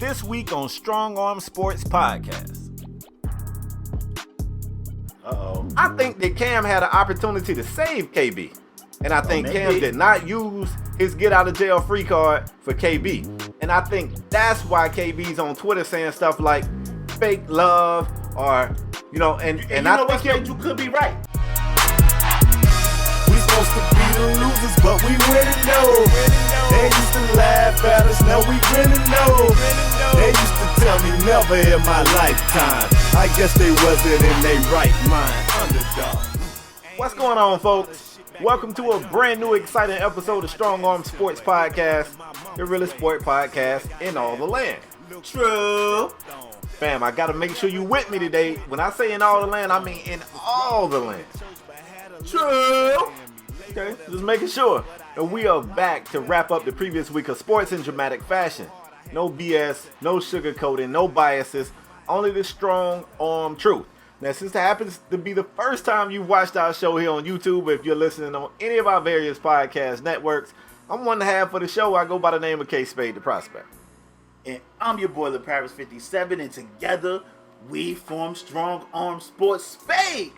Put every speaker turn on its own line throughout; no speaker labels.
This week on Strong Arm Sports Podcast. I think that Cam had an opportunity to save KB. And I think Cam did not use his get out of jail free card for KB. And I think that's why KB's on Twitter saying stuff like fake love or, and I think
you could be right.
We supposed to be the losers, but we winning though. They used to laugh at us, now we grinning though. They used to tell me never in my lifetime. I guess they wasn't in their right mind. Underdog.
What's going on, folks? Welcome to a brand new exciting episode of Strong Arm Sports Podcast, the realest sport podcast in all the land.
True.
Fam, I gotta make sure you with me today. When I say in all the land, I mean in all the land.
True.
Okay, just making sure. And we are back to wrap up the previous week of sports in dramatic fashion. No BS, no sugarcoating, no biases, only the strong arm truth. Now, since it happens to be the first time you've watched our show here on YouTube, or if you're listening on any of our various podcast networks, I'm one and a half for the show. I go by the name of Spade, the prospect.
And I'm your boy, Paris 57, and together we form Strong Arm Sports Spade.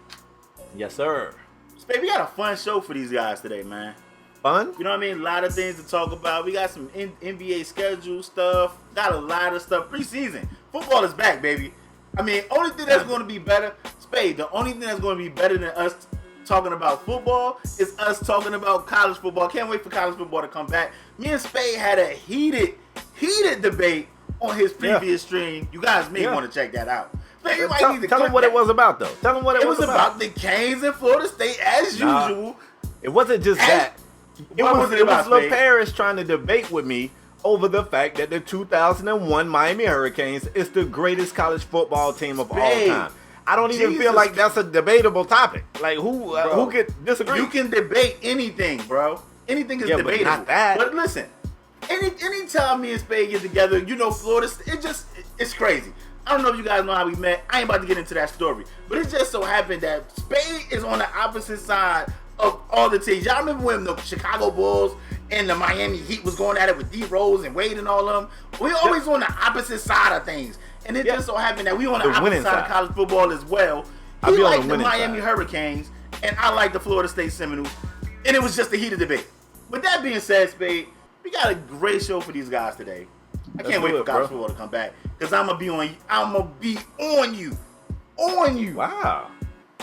Yes, sir.
Spade, we got a fun show for these guys today, man.
Fun?
You know what I mean? A lot of things to talk about. We got some NBA schedule stuff. Got a lot of stuff. Preseason. Football is back, baby. I mean, only thing that's going to be better, Spade, the only thing that's going to be better than us talking about football is us talking about college football. Can't wait for college football to come back. Me and Spade had a heated debate on his previous stream. You guys may want to check that out. Spade,
tell them what it was about, though. Tell them what it was about.
It was about the Canes in Florida State, as usual.
It wasn't just that. It was Lil Paris trying to debate with me over the fact that the 2001 Miami Hurricanes is the greatest college football team of all time. I don't even feel like that's a debatable topic. Like, who could disagree?
You can debate anything, bro. Anything is debatable.
But not that.
But listen, anytime me and Spade get together, Florida, it's crazy. I don't know if you guys know how we met. I ain't about to get into that story. But it just so happened that Spade is on the opposite side of all the teams. Y'all remember when the Chicago Bulls and the Miami Heat was going at it with D Rose and Wade and all of them? We're always on the opposite side of things. And it just so happened that we on the opposite side of college football as well. He liked the Miami Hurricanes, and I like the Florida State Seminoles. And it was just a heated debate. With that being said, Spade, we got a great show for these guys today. I can't wait for college football to come back, because I'm going to be on you. I'm going to be on you. On you.
Wow.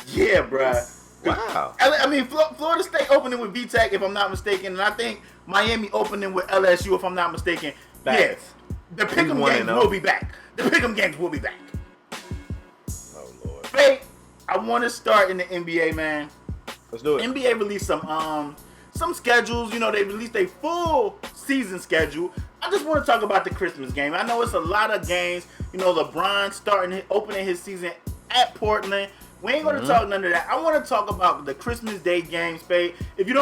Yeah, bruh.
Wow.
I mean, Florida State opening with VTech, if I'm not mistaken, and I think Miami opening with LSU, if I'm not mistaken. Yes. The Pick'em games will be back. The Pick'em games will be back.
Oh, Lord.
Hey, I want to start in the NBA, man.
Let's do it.
NBA released some schedules. They released a full season schedule. I just want to talk about the Christmas game. I know it's a lot of games. LeBron opening his season at Portland. We ain't going to talk none of that. I want to talk about the Christmas Day game, Spade. If you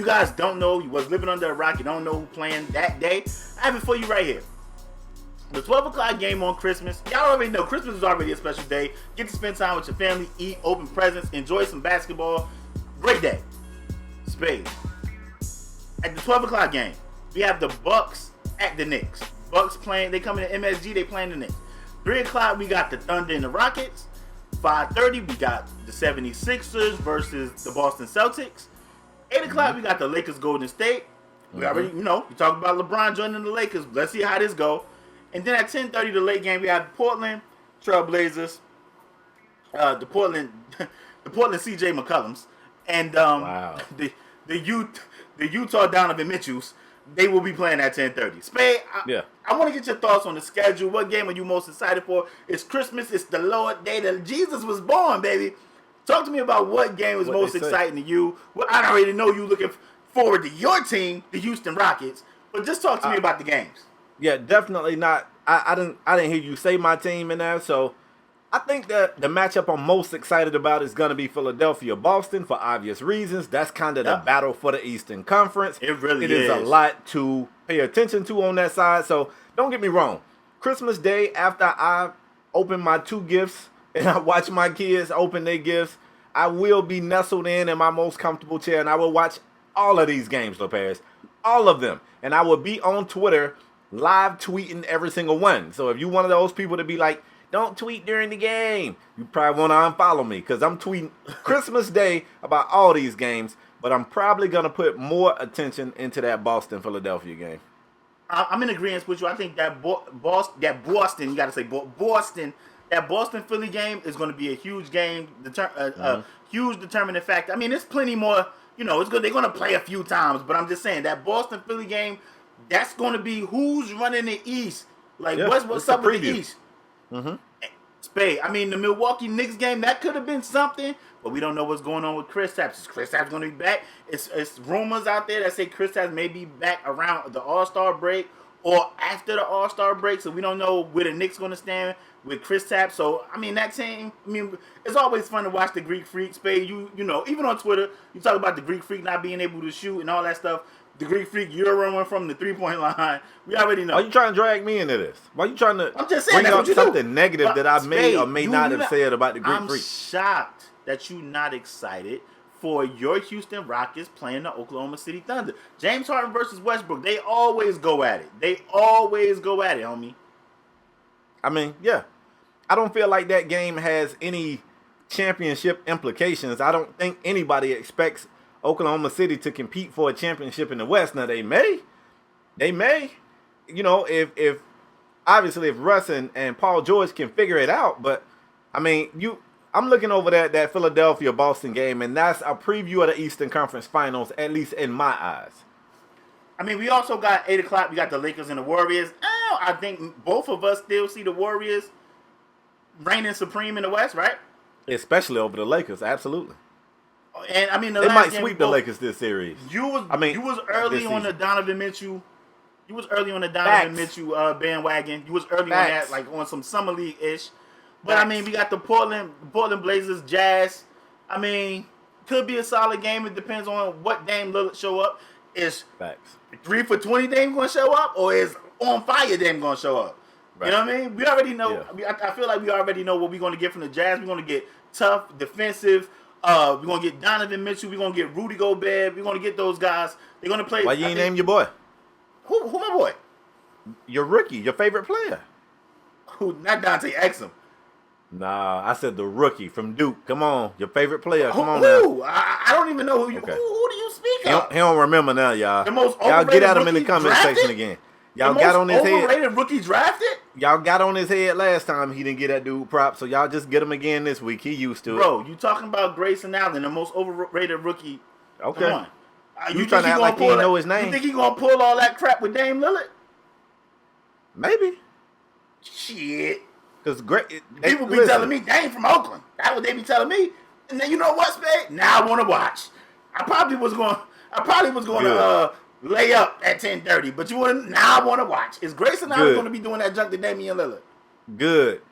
guys don't know, you was living under a rock, you don't know who playing that day, I have it for you right here. The 12 o'clock game on Christmas. Y'all already know Christmas is already a special day. Get to spend time with your family, eat, open presents, enjoy some basketball. Great day. Spade. At the 12 o'clock game, we have the Bucks at the Knicks. Bucks playing, they coming to MSG, they playing the Knicks. 3 o'clock, we got the Thunder and the Rockets. 5:30, we got the 76ers versus the Boston Celtics. 8 o'clock, we got the Lakers Golden State. We already, we talked about LeBron joining the Lakers. Let's see how this go. And then at 10:30, the late game, we have the Portland Trailblazers, the Portland CJ McCollums, and the Utah Donovan Mitchells. They will be playing at 10:30. Spade, I want to get your thoughts on the schedule. What game are you most excited for? It's Christmas. It's the Lord Day that Jesus was born, baby. Talk to me about what game was most exciting to you. Well, I already know you looking forward to your team, the Houston Rockets, but just talk to me about the games.
Yeah, definitely not. I didn't hear you say my team in there, so I think that the matchup I'm most excited about is going to be Philadelphia-Boston for obvious reasons. That's kind of the battle for the Eastern Conference.
It really is.
It is a lot to pay attention to on that side, so don't get me wrong. Christmas Day, after I open my 2 gifts and I watch my kids open their gifts, I will be nestled in my most comfortable chair, and I will watch all of these games, Lopez. All of them. And I will be on Twitter live tweeting every single one. So if you one of those people to be like, don't tweet during the game, you probably want to unfollow me because I'm tweeting Christmas Day about all these games, but I'm probably going to put more attention into that Boston-Philadelphia game.
I'm in agreement with you. I think that Boston, you got to say Boston, that Boston-Philly game is going to be a huge game, huge determining factor. I mean, there's plenty more, it's good. They're going to play a few times, but I'm just saying that Boston-Philly game, that's going to be who's running the East. Like, what's up with the East?
Mm-hmm.
Spade. I mean, the Milwaukee Knicks game, that could have been something, but we don't know what's going on with Kristaps. Is Kristaps going to be back? It's rumors out there that say Kristaps may be back around the All-Star break or after the All-Star break, so we don't know where the Knicks going to stand with Kristaps. So, I mean, that team, it's always fun to watch the Greek Freak. Spade, you know, even on Twitter, you talk about the Greek Freak not being able to shoot and all that stuff. The Greek Freak, you're running from the three-point line. We already know.
Why you trying to drag me into this? Why you trying to
I'm just saying,
bring up something
do.
negative
But
that I
Spade,
may or may not have said about the Greek Freak?
I'm shocked that you're not excited for your Houston Rockets playing the Oklahoma City Thunder. James Harden versus Westbrook. They always go at it. Homie.
I mean, yeah. I don't feel like that game has any championship implications. I don't think anybody expects Oklahoma City to compete for a championship in the West. Now they may, if obviously if Russ and Paul George can figure it out. But I mean, I'm looking over that Philadelphia Boston game, and that's a preview of the Eastern Conference Finals, at least in my eyes.
I mean, we also got 8 o'clock. We got the Lakers and the Warriors. I think both of us still see the Warriors reigning supreme in the West, right?
Especially over the Lakers, absolutely.
And I mean,
they might sweep the Lakers this series.
You was early on the Donovan Mitchell. You was early on the Donovan Mitchell bandwagon. You was early on that, like on some summer league ish. But I mean, we got the Portland Blazers, Jazz. I mean, could be a solid game. It depends on what Dame Lillard show up. Is 3 for 20 Dame going to show up, or is on fire Dame going to show up? Right. You know what I mean? We already know. Yeah. I feel like we already know what we're going to get from the Jazz. We're going to get tough, defensive. We're going to get Donovan Mitchell. We're going to get Rudy Gobert. We're going to get those guys. They're going to play.
Why you ain't name your boy?
Who my boy?
Your rookie, your favorite player.
Who? Not Dante Exum.
Nah, I said the rookie from Duke. Come on, your favorite player. Come on
now.
now.
I don't even know who you. Okay. Who do you speak of?
He don't remember now, y'all.
The most
y'all get at him in the comment
drafted?
section again. Y'all got on his head.
Overrated rookie drafted?
Y'all got on his head last time. He didn't get that dude props, so y'all just get him again this week. He used to it.
Bro, you talking about Grayson Allen, the most overrated rookie.
Okay.
Come on.
You trying to act like he didn't know his name?
You think he gonna pull all that crap with Dame Lillard?
Maybe.
Shit.
Because
people be telling me Dame from Oakland. That's what they be telling me. And then you know what, Spade? Now I want to watch. I probably was going to lay up at 10:30, but now I want to watch. Is Grayson Allen going to be doing that junk to Damian Lillard?
Good.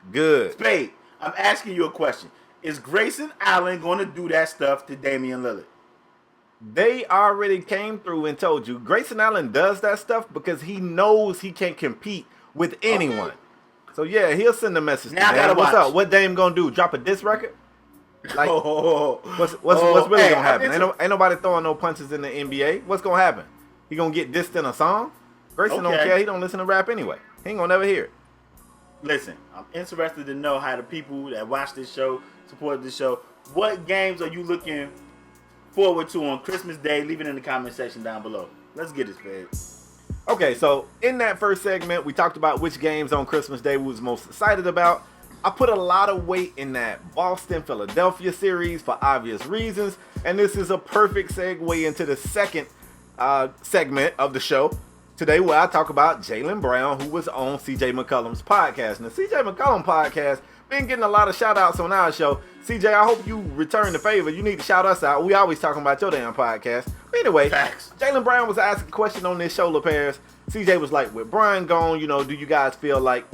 Spade, I'm asking you a question. Is Grayson Allen going to do that stuff to Damian Lillard?
They already came through and told you Grayson Allen does that stuff because he knows he can't compete with anyone. Okay. So yeah, he'll send a message to Dame. What's up? What Dame gonna do? Drop a diss record? Like, what's really gonna happen? Ain't nobody throwing no punches in the NBA. What's gonna happen? He gonna get dissed in a song? Grayson don't care. He don't listen to rap anyway. He ain't gonna never hear it.
Listen, I'm interested to know how the people that watch this show, support this show, what games are you looking forward to on Christmas Day? Leave it in the comment section down below. Let's get it, Spade.
Okay, so in that first segment, we talked about which games on Christmas Day we was most excited about. I put a lot of weight in that Boston-Philadelphia series for obvious reasons, and this is a perfect segue into the second segment of the show today, where I talk about Jaylen Brown, who was on CJ McCollum's podcast. And the CJ McCollum podcast been getting a lot of shout-outs on our show. CJ, I hope you return the favor. You need to shout us out. We always talking about your damn podcast. But anyway, Jaylen Brown was asking a question on this shoulder pairs. CJ was like, with Brian gone, do you guys feel like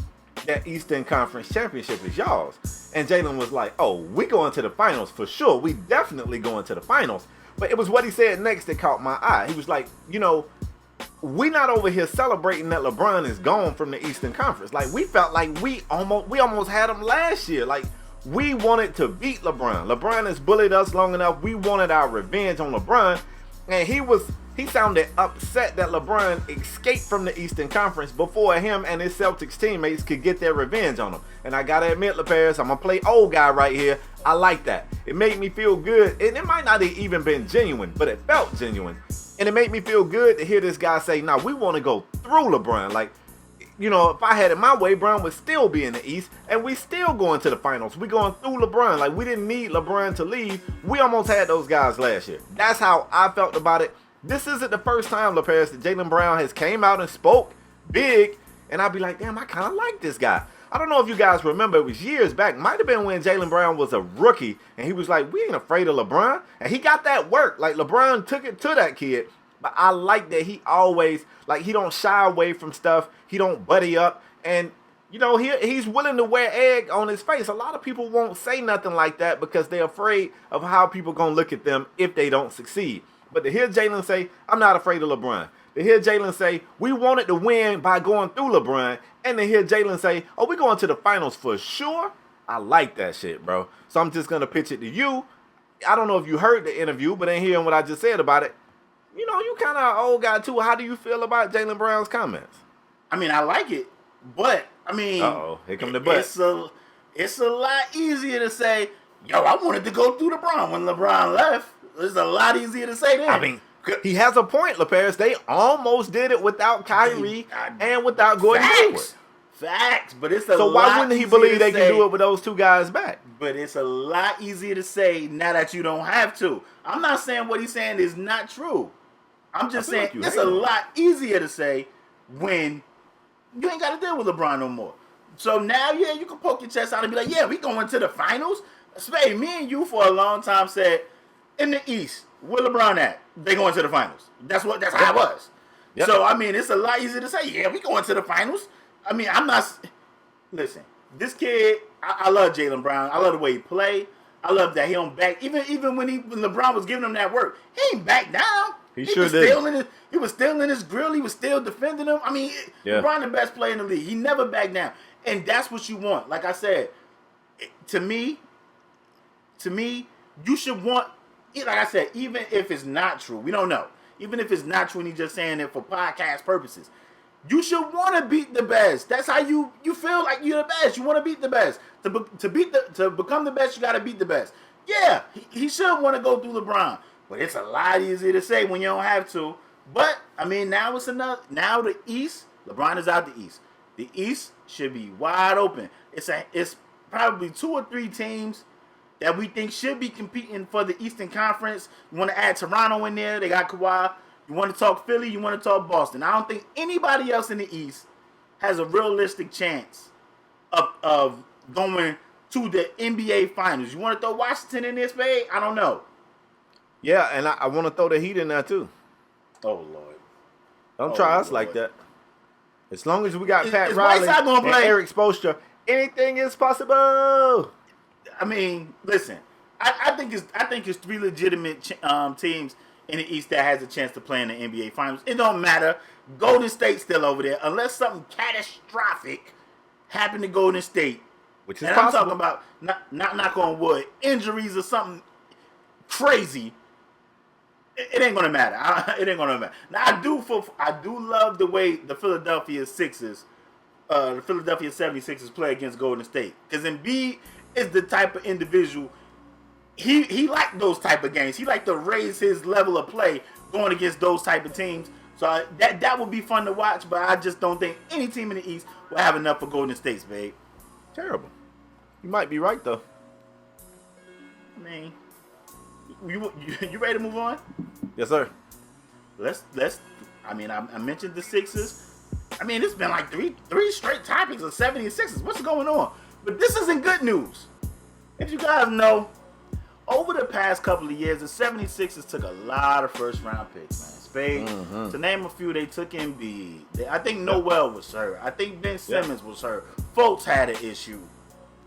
that Eastern Conference Championship is y'all's? And Jaylen was like, oh, we going to the finals for sure. We definitely going to the finals. But it was what he said next that caught my eye. He was like, we not over here celebrating that LeBron is gone from the Eastern Conference. Like, we felt like we almost had him last year. Like, we wanted to beat LeBron. LeBron has bullied us long enough. We wanted our revenge on LeBron. And he was he sounded upset that LeBron escaped from the Eastern Conference before him and his Celtics teammates could get their revenge on him. And I gotta admit, LeParis, I'm gonna play old guy right here. I like that. It made me feel good, and it might not have even been genuine, but it felt genuine. And it made me feel good to hear this guy say, "Nah, we want to go through LeBron." Like, you know, if I had it my way, Brown would still be in the East, and we still going to the finals. We going through LeBron. Like, we didn't need LeBron to leave. We almost had those guys last year. That's how I felt about it. This isn't the first time, LeParis, that Jaylen Brown has came out and spoke big, and I'd be like, damn, I kind of like this guy. I don't know if you guys remember, it was years back. Might have been when Jaylen Brown was a rookie, and he was like, we ain't afraid of LeBron. And he got that work. Like, LeBron took it to that kid. But I like that he always, like, he don't shy away from stuff. He don't buddy up. And, you know, he's willing to wear egg on his face. A lot of people won't say nothing like that because they're afraid of how people going to look at them if they don't succeed. But to hear Jaylen say, I'm not afraid of LeBron. To hear Jaylen say, we wanted to win by going through LeBron. And to hear Jaylen say, oh, we're going to the finals for sure. I like that shit, bro. So I'm just going to pitch it to you. I don't know if you heard the interview, but in hearing what I just said about it, you know, you kind of an old guy too. How do you feel about Jaylen Brown's comments?
I mean, I like it, but, I mean.
Uh-oh, here come the but.
It's a lot easier to say, yo, I wanted to go through LeBron when LeBron left. It's a lot easier to say that.
I mean, he has a point, LeParis. They almost did it without Kyrie and without Gordon Hayward.
Facts, but it's a lot.
So why wouldn't he believe they can do it with those two guys back?
But it's a lot easier to say now that you don't have to. I'm not saying what he's saying is not true. I'm just saying
like
it's a lot easier to say when you ain't got to deal with LeBron no more. So now, yeah, you can poke your chest out and be like, yeah, we going to the finals. Spade, me and you for a long time said, in the East, where LeBron at? They going to the finals. That's how it was. Yep. So, I mean, it's a lot easier to say, yeah, we going to the finals. I mean, I'm not... Listen, this kid, I love Jaylen Brown. I love the way he play. I love that he don't back... Even when LeBron was giving him that work, he ain't back down. He sure did. He was still in his grill. He was still defending him. I mean, LeBron the best player in the league. He never backed down. And that's what you want. Like I said, to me, you should want... Like I said, even if it's not true, we don't know. Even if it's not true and he's just saying it for podcast purposes, you should want to beat the best. That's how you feel like you're the best. You want to beat the best. To become the best, you got to beat the best. Yeah, he should want to go through LeBron. But it's a lot easier to say when you don't have to. But, I mean, now it's enough. Now the East, LeBron is out the East. The East should be wide open. It's probably 2 or 3 teams that we think should be competing for the Eastern Conference. You want to add Toronto in there. They got Kawhi. You want to talk Philly. You want to talk Boston. I don't think anybody else in the East has a realistic chance of going to the NBA Finals. You want to throw Washington in this, Spade? I don't know.
Yeah, and I want to throw the Heat in there, too.
Oh, Lord.
Don't try us like that. As long as we got Pat Riley and Eric Spoelstra, anything is possible.
I mean, listen, I think it's 3 legitimate teams in the East that has a chance to play in the NBA Finals. It don't matter. Golden State's still over there. Unless something catastrophic happened to Golden State.
Which is possible.
I'm talking about, not knock on wood, injuries or something crazy. It ain't gonna matter. It ain't gonna matter. Now I do love the way the Philadelphia 76ers play against Golden State, because Embiid is the type of individual. He liked those type of games. He liked to raise his level of play going against those type of teams. So that would be fun to watch. But I just don't think any team in the East will have enough for Golden State, babe.
Terrible. You might be right though.
I mean. You ready to move on?
Yes, sir.
Let's. I mean, I mentioned the Sixers. I mean, it's been like three straight topics of 76ers. What's going on? But this isn't good news. If you guys know, over the past couple of years, the 76ers took a lot of first-round picks, man. Spade. Mm-hmm. To name a few, they took Embiid. I think Noel was hurt. I think Ben Simmons was hurt. Fultz had an issue.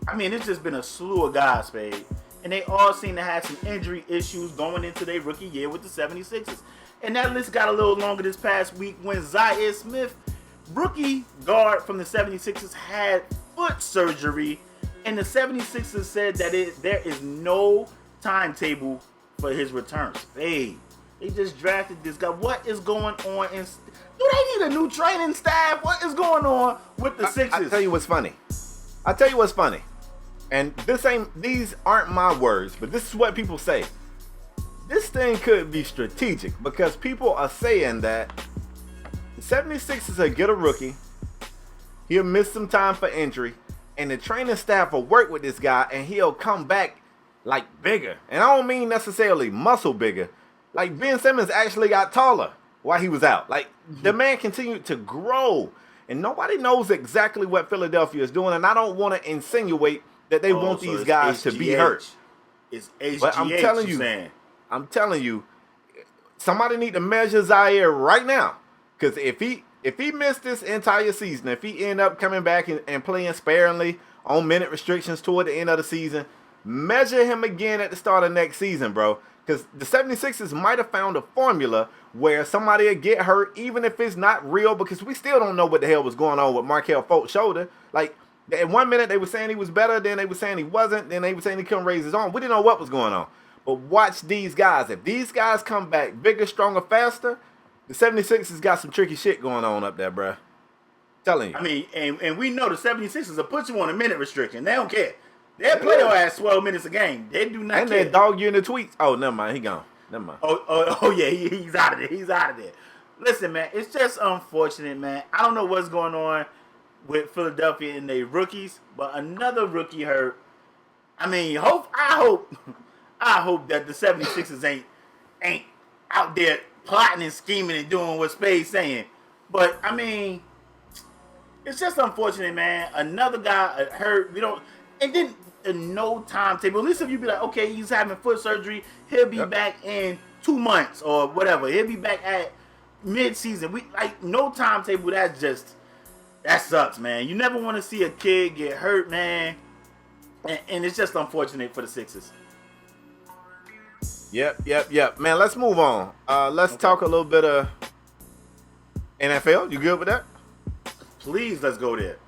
I mean, it's just been a slew of guys, Spade. And they all seem to have some injury issues going into their rookie year with the 76ers. And that list got a little longer this past week when Zhaire Smith, rookie guard from the 76ers, had foot surgery. And the 76ers said that there is no timetable for his return. Hey, They just drafted this guy. What is going on? Do they need a new training staff? What is going on with the Sixers?
I'll tell you what's funny. And these aren't my words, but this is what people say. This thing could be strategic because people are saying that the 76ers will get a rookie. He'll miss some time for injury. And the training staff will work with this guy and he'll come back like bigger. And I don't mean necessarily muscle bigger. Like Ben Simmons actually got taller while he was out. Like the man continued to grow. And nobody knows exactly what Philadelphia is doing. And I don't want to insinuate that they want these guys to be hurt.
It's HGH,
but I'm telling you, somebody need to measure Zhaire right now. Because if he missed this entire season, if he end up coming back and playing sparingly on minute restrictions toward the end of the season, measure him again at the start of next season, bro. Because the 76ers might have found a formula where somebody would get hurt, even if it's not real, because we still don't know what the hell was going on with Markelle Fultz's shoulder. Like, at 1 minute they were saying he was better, then they were saying he wasn't, then they were saying he couldn't raise his arm. We didn't know what was going on. But watch these guys. If these guys come back bigger, stronger, faster, the 76ers got some tricky shit going on up there, bruh. Telling you.
I mean, and we know the 76ers will put you on a minute restriction. They don't care. They'll play your ass 12 minutes a game. They do not care.
And they dog you in the tweets. Oh, never mind. He gone. Never mind.
Oh yeah, he's out of there. He's out of there. Listen, man, it's just unfortunate, man. I don't know what's going on with Philadelphia and their rookies, but another rookie hurt. I mean, I hope that the 76ers ain't out there plotting and scheming and doing what Spade's saying. But I mean, it's just unfortunate, man. Another guy hurt. And then no timetable. At least if you be like, okay, he's having foot surgery, he'll be back in 2 months or whatever. He'll be back at mid-season. No timetable. That sucks, man. You never want to see a kid get hurt, man. And it's just unfortunate for the Sixers.
Yep. Man, let's move on. Let's talk a little bit of NFL. You good with that?
Please, let's go there.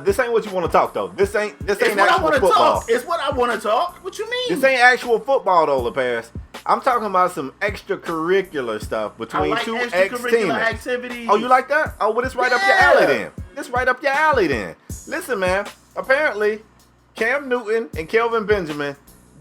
This ain't what you want to talk, though. This ain't actual football.
It's what I want to talk. What you mean?
This ain't actual football, though, LeParis. I'm talking about some extracurricular stuff between two ex-teammates.
Activities.
Oh, you like that? Oh, well, this right up your alley then. Listen, man. Apparently, Cam Newton and Kelvin Benjamin,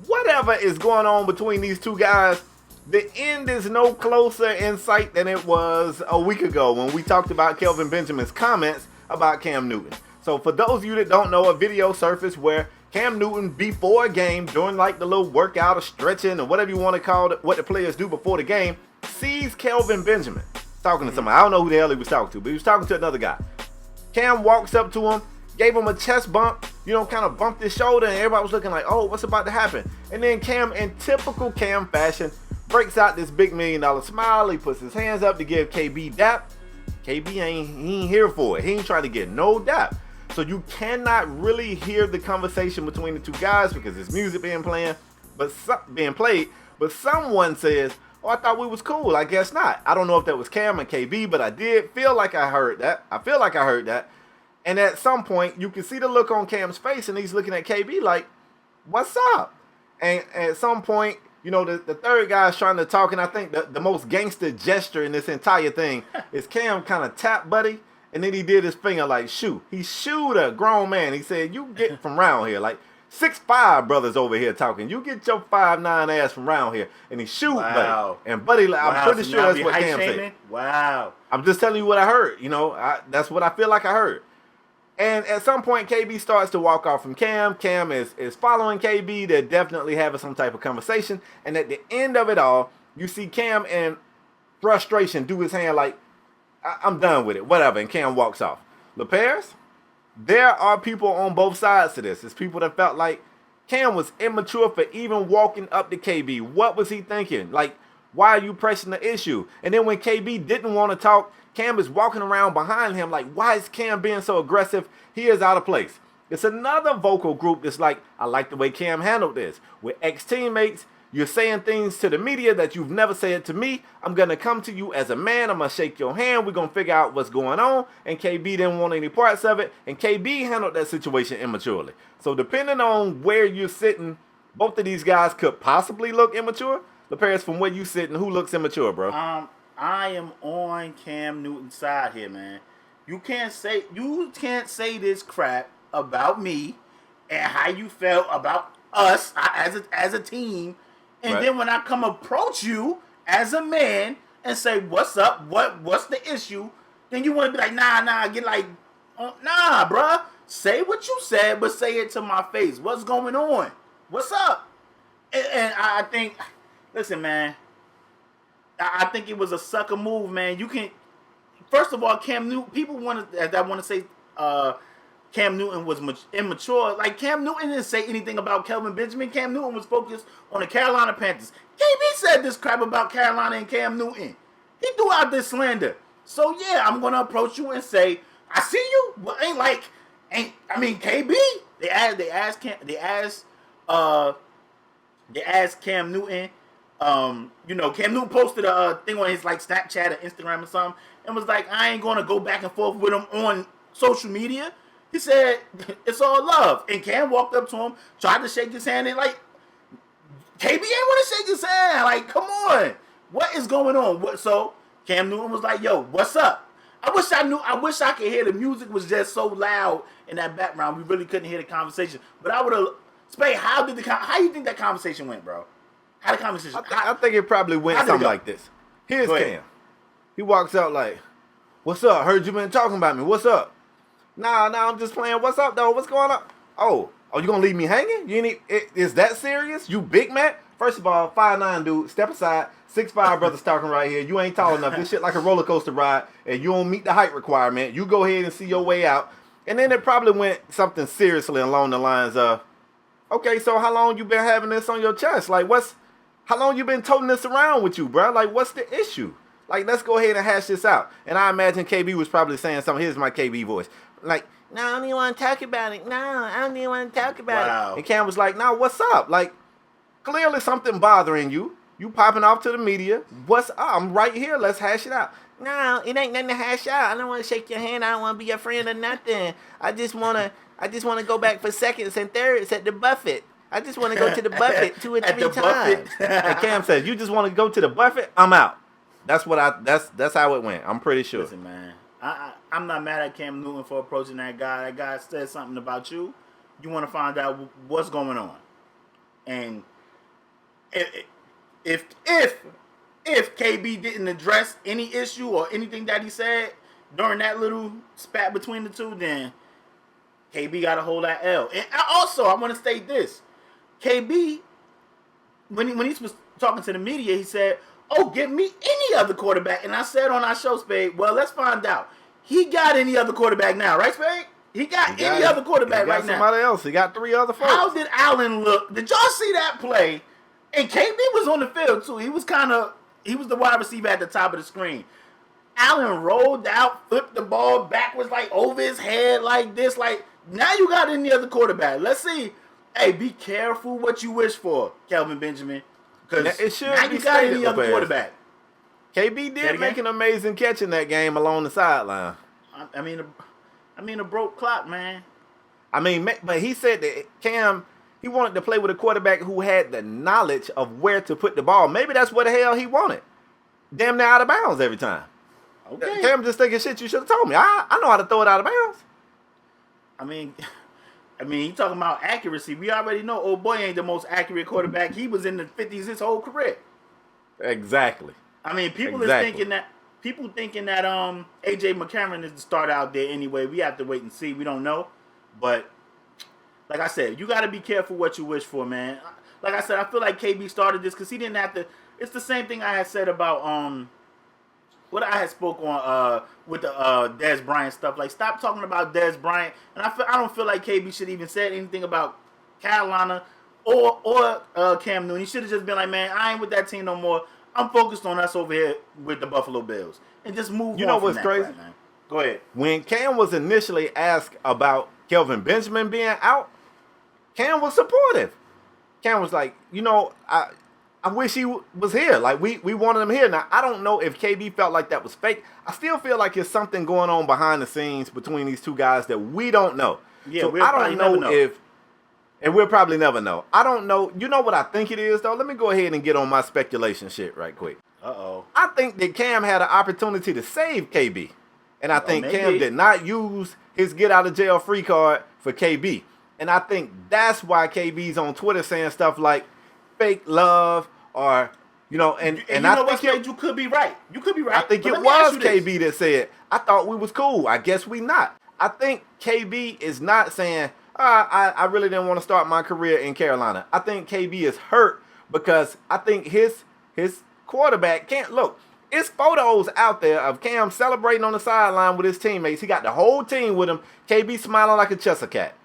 whatever is going on between these two guys, the end is no closer in sight than it was a week ago when we talked about Kelvin Benjamin's comments about Cam Newton. So for those of you that don't know, a video surfaced where Cam Newton, before a game, during like the little workout or stretching or whatever you want to call it, what the players do before the game, sees Kelvin Benjamin talking to somebody. I don't know who the hell he was talking to, but he was talking to another guy. Cam walks up to him, gave him a chest bump, kind of bumped his shoulder, and everybody was looking like, oh, what's about to happen? And then Cam, in typical Cam fashion, breaks out this big $1 million smile. He puts his hands up to give KB dap. KB ain't here for it. He ain't trying to get no dap. So you cannot really hear the conversation between the two guys because there's music being played. But someone says, oh, I thought we was cool. I guess not. I don't know if that was Cam and KB, but I did feel like I heard that. And at some point, you can see the look on Cam's face, and he's looking at KB like, what's up? And at some point, the third guy's trying to talk, and I think the most gangster gesture in this entire thing is Cam kind of tap Buddy, and then he did his finger like shoo. He shooed a grown man. He said, you get from around here. Like 6'5" brothers over here talking. You get your 5'9" ass from around here. And he shoot Buddy. And Buddy, I'm pretty sure that's what Cam said.
Wow.
I'm just telling you what I heard. That's what I feel like I heard. And at some point, KB starts to walk off from Cam. Cam is following KB. They're definitely having some type of conversation. And at the end of it all, you see Cam in frustration do his hand like, I'm done with it, whatever. And Cam walks off. LeParis, there are people on both sides to this. There's people that felt like Cam was immature for even walking up to KB. What was he thinking? Like, why are you pressing the issue? And then when KB didn't want to talk, Cam is walking around behind him like, why is Cam being so aggressive? He is out of place. It's another vocal group that's like, I like the way Cam handled this. With ex-teammates, you're saying things to the media that you've never said to me. I'm going to come to you as a man. I'm going to shake your hand. We're going to figure out what's going on. And KB didn't want any parts of it. And KB handled that situation immaturely. So depending on where you're sitting, both of these guys could possibly look immature. LaParis, from where you sitting, who looks immature, bro?
I am on Cam Newton's side here, man. You can't say this crap about me and how you felt about us as a team, and then when I come approach you as a man and say, "What's up? What's the issue?" Then you want to be like, "Nah, get like, nah, bruh. Say what you said, but say it to my face. What's going on? What's up?" And I think, listen, man. I think it was a sucker move, man. You can, first of all, Cam Newton. People want to say Cam Newton was immature. Like, Cam Newton didn't say anything about Kelvin Benjamin. Cam Newton was focused on the Carolina Panthers. KB said this crap about Carolina and Cam Newton. He threw out this slander. So yeah, I'm gonna approach you and say, I see you. But KB. They asked Cam Newton. Cam Newton posted a thing on his like Snapchat or Instagram or something, and was like, I ain't gonna go back and forth with him on social media. He said, it's all love. And Cam walked up to him, tried to shake his hand, and like, KB ain't want to shake his hand. Like, come on, what is going on? So Cam Newton was like, yo, what's up? I wish I could hear the music was just so loud in that background. We really couldn't hear the conversation. But I would have, Spade, how you think that conversation went, bro? How the conversation?
I think it probably went something like this. Here's Cam. He walks out like, what's up? Heard you been talking about me. What's up? Nah, I'm just playing. What's up, though? What's going on? Oh, you gonna leave me hanging? Is that serious? You big man? First of all, 5'9" dude, step aside. 6'5" brother talking right here. You ain't tall enough. This shit like a roller coaster ride, and you don't meet the height requirement. You go ahead and see your way out. And then it probably went something seriously along the lines of, okay, so how long you been having this on your chest? Like, how long you been toting this around with you, bro? Like, what's the issue? Like, let's go ahead and hash this out. And I imagine KB was probably saying something. Here's my KB voice. Like, no, I don't even want to talk about it. No, I don't even want to talk about it. And Cam was like, no, what's up? Like, clearly something bothering you. You popping off to the media. What's up? I'm right here. Let's hash it out. No, it ain't nothing to hash out. I don't want to shake your hand. I don't want to be your friend or nothing. I just want to go back for seconds and thirds at the buffet. I just want to go to the buffet 2 or 3 times. And Cam says, you just want to go to the buffet? I'm out. That's how it went. I'm pretty sure.
Listen, man. I'm not mad at Cam Newton for approaching that guy. That guy said something about you. You want to find out what's going on. And if KB didn't address any issue or anything that he said during that little spat between the two, then KB got to hold that L. And also, I want to state this. KB, when he was talking to the media, he said, oh, give me any other quarterback. And I said on our show, Spade, well, let's find out. He got any other quarterback now, right, Spade? He got any other quarterback right now.
Somebody else. He got 3 other folks.
How did Allen look? Did y'all see that play? And KB was on the field, too. He was the wide receiver at the top of the screen. Allen rolled out, flipped the ball backwards, like over his head like this. Like, now you got any other quarterback. Let's see. Hey, be careful what you wish for, Kelvin Benjamin. Because now you got any other quarterback.
KB did make an amazing catch in that game along the sideline.
I mean a broke clock, man.
I mean, but he said that Cam, he wanted to play with a quarterback who had the knowledge of where to put the ball. Maybe that's what the hell he wanted. Damn near out of bounds every time. Okay. Cam just thinking shit you should have told me. I know how to throw it out of bounds.
I mean, you talking about accuracy. We already know old boy ain't the most accurate quarterback. He was in the 50s his whole career.
Exactly.
I mean, people thinking that AJ McCarron is the starter out there anyway. We have to wait and see. We don't know. But like I said, you got to be careful what you wish for, man. Like I said, I feel like KB started this because he didn't have to. It's the same thing I had said about what I had spoke on with the Dez Bryant stuff. Like, stop talking about Dez Bryant. And I don't feel like KB should even said anything about Carolina or Cam Newton. He should have just been like, man, I ain't with that team no more. I'm focused on us over here with the Buffalo Bills. And just move on. You know what's crazy? Crap, man. Go ahead.
When Cam was initially asked about Kelvin Benjamin being out, Cam was supportive. Cam was like, I wish he was here. Like, we wanted him here. Now, I don't know if KB felt like that was fake. I still feel like there's something going on behind the scenes between these two guys that we don't know.
Yeah,
so I don't know if, And we'll probably never know. I don't know. You know what I think it is, though? Let me go ahead and get on my speculation shit right quick.
Uh-oh.
I think that Cam had an opportunity to save KB. And I think
maybe.
Cam did not use his get-out-of-jail-free card for KB. And I think that's why KB's on Twitter saying stuff like fake love or, you know, and
you
I
know what,
think
Spade, you could be right. You could be right.
I think
But
it
let me ask
was
you this.
KB that said, I thought we was cool. I guess we not. I think KB is not saying, I really didn't want to start my career in Carolina. I think KB is hurt because I think his quarterback can't look. It's photos out there of Cam celebrating on the sideline with his teammates. He got the whole team with him. KB smiling like a Cheshire cat.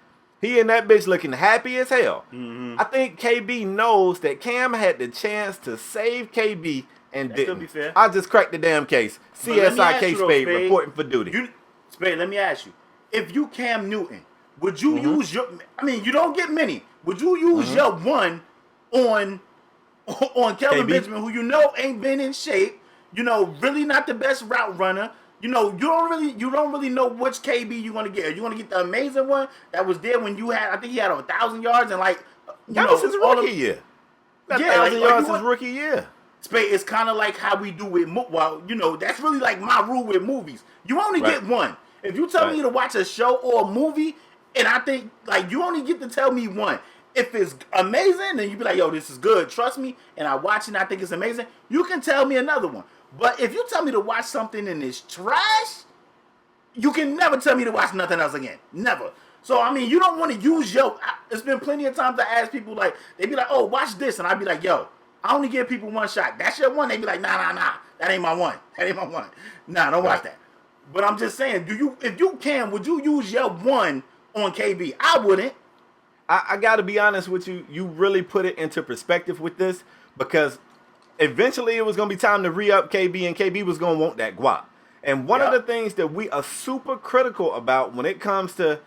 He and that bitch looking happy as hell. Mm-hmm. I think KB knows that Cam had the chance to save KB and didn't.
Could be fair.
I just cracked the damn case. CSI K Spade
Spade,
reporting for duty.
Spade, let me ask you. If you Cam Newton, would you use your... I mean, you don't get many. Would you use your one on Kelvin Benjamin, who you know ain't been in shape, you know, really not the best route runner? You know, you don't really know which KB you're gonna get. Are you gonna get the amazing one that was there when you had? I think he had 1,000 yards and like
that was his rookie year. That 1,000 yards his rookie year.
Spade, it's kind of like how we do with well, you know, that's really like my rule with movies. You only get one. If you tell me to watch a show or a movie, and I think like you only get to tell me one. If it's amazing, then you be like, yo, this is good. Trust me, and I watch it and I think it's amazing. You can tell me another one. But if you tell me to watch something and it's trash, you can never tell me to watch nothing else again. Never. So, I mean, you don't want to use there's been plenty of times I ask people, like, they be like, oh, watch this. And I be like, yo, I only give people one shot. That's your one. They be like, nah. That ain't my one. Nah, don't watch that. But I'm just saying, if you can, would you use your one on KB? I wouldn't.
I got to be honest with you. You really put it into perspective with this because eventually it was going to be time to re-up KB, and KB was going to want that guap. And one of the things that we are super critical about when it comes to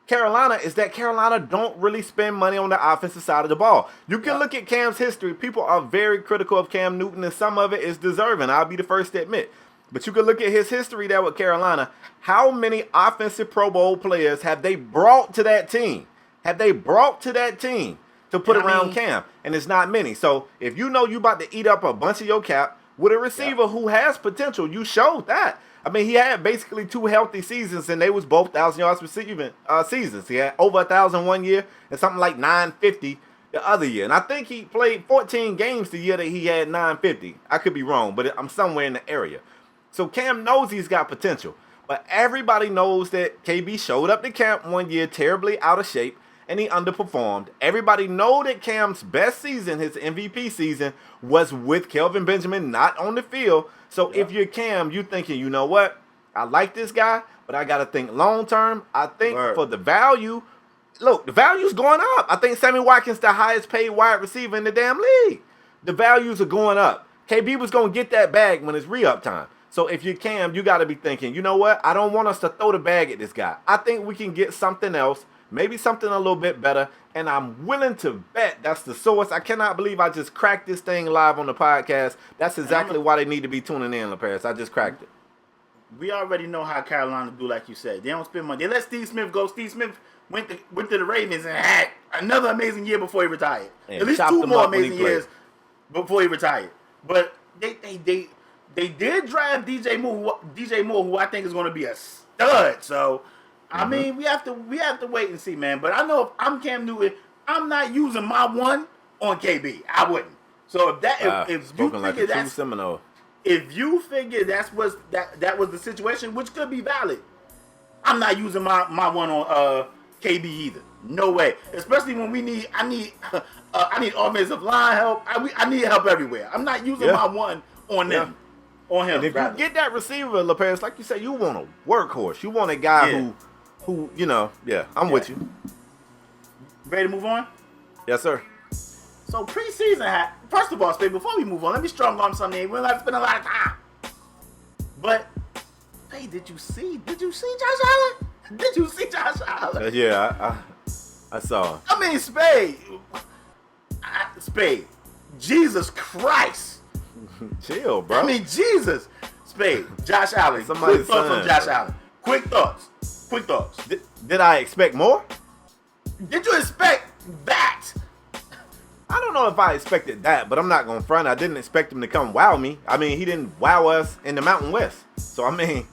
Carolina is that Carolina don't really spend money on the offensive side of the ball. You can look at Cam's history. People are very critical of Cam Newton, and some of it is deserving. I'll be the first to admit. But you can look at his history there with Carolina. How many offensive Pro Bowl players have they brought to that team? To put around Cam, and it's not many. So if you know you about to eat up a bunch of your cap with a receiver who has potential, you showed that. I mean, he had basically 2 healthy seasons, and they was both 1,000 yards receiving seasons. He had over 1,000 one year and something like 950 the other year. And I think he played 14 games the year that he had 950. I could be wrong, but I'm somewhere in the area. So Cam knows he's got potential, but everybody knows that KB showed up to camp one year terribly out of shape, and he underperformed. Everybody know that Cam's best season, his MVP season, was with Kelvin Benjamin not on the field. So if you're Cam, you're thinking, you know what? I like this guy, but I got to think long term. I think for the value, look, the value's going up. I think Sammy Watkins the highest paid wide receiver in the damn league. The values are going up. KB was going to get that bag when it's re-up time. So if you're Cam, you got to be thinking, you know what? I don't want us to throw the bag at this guy. I think we can get something else. Maybe something a little bit better, and I'm willing to bet that's the source. I cannot believe I just cracked this thing live on the podcast. That's exactly why they need to be tuning in, LaParis. I just cracked it.
We already know how Carolina do, like you said. They don't spend money. They let Steve Smith go. Steve Smith went to the Ravens and had another amazing year before he retired.
And
at least 2 more amazing years before he retired. But they did draft DJ Moore, who I think is going to be a stud. So. I mean, we have to wait and see, man. But I know if I'm Cam Newton, I'm not using my one on KB. I wouldn't. So if you figure that was the situation, which could be valid, I'm not using my one on KB either. No way. Especially when I need offensive line help. I need help everywhere. I'm not using my one on them. On him.
And if you get that receiver, LaParis, like you said, you want a workhorse. You want a guy who, you know, I'm with you.
Ready to move on?
Yes, sir.
So preseason, first of all, Spade, before we move on, let me strong on something. We're not spend a lot of time. But, hey, did you see Josh Allen? Did you see Josh Allen?
Yeah, I saw.
I mean, Spade. Jesus Christ.
Chill, bro.
I mean, Jesus. Spade. Josh Allen. Quick thoughts on Josh Allen. Quick thoughts.
Did I expect more?
Did you expect bat.
I don't know if I expected that, but I'm not going to front. I didn't expect him to come wow me. I mean, he didn't wow us in the Mountain West. So, I mean,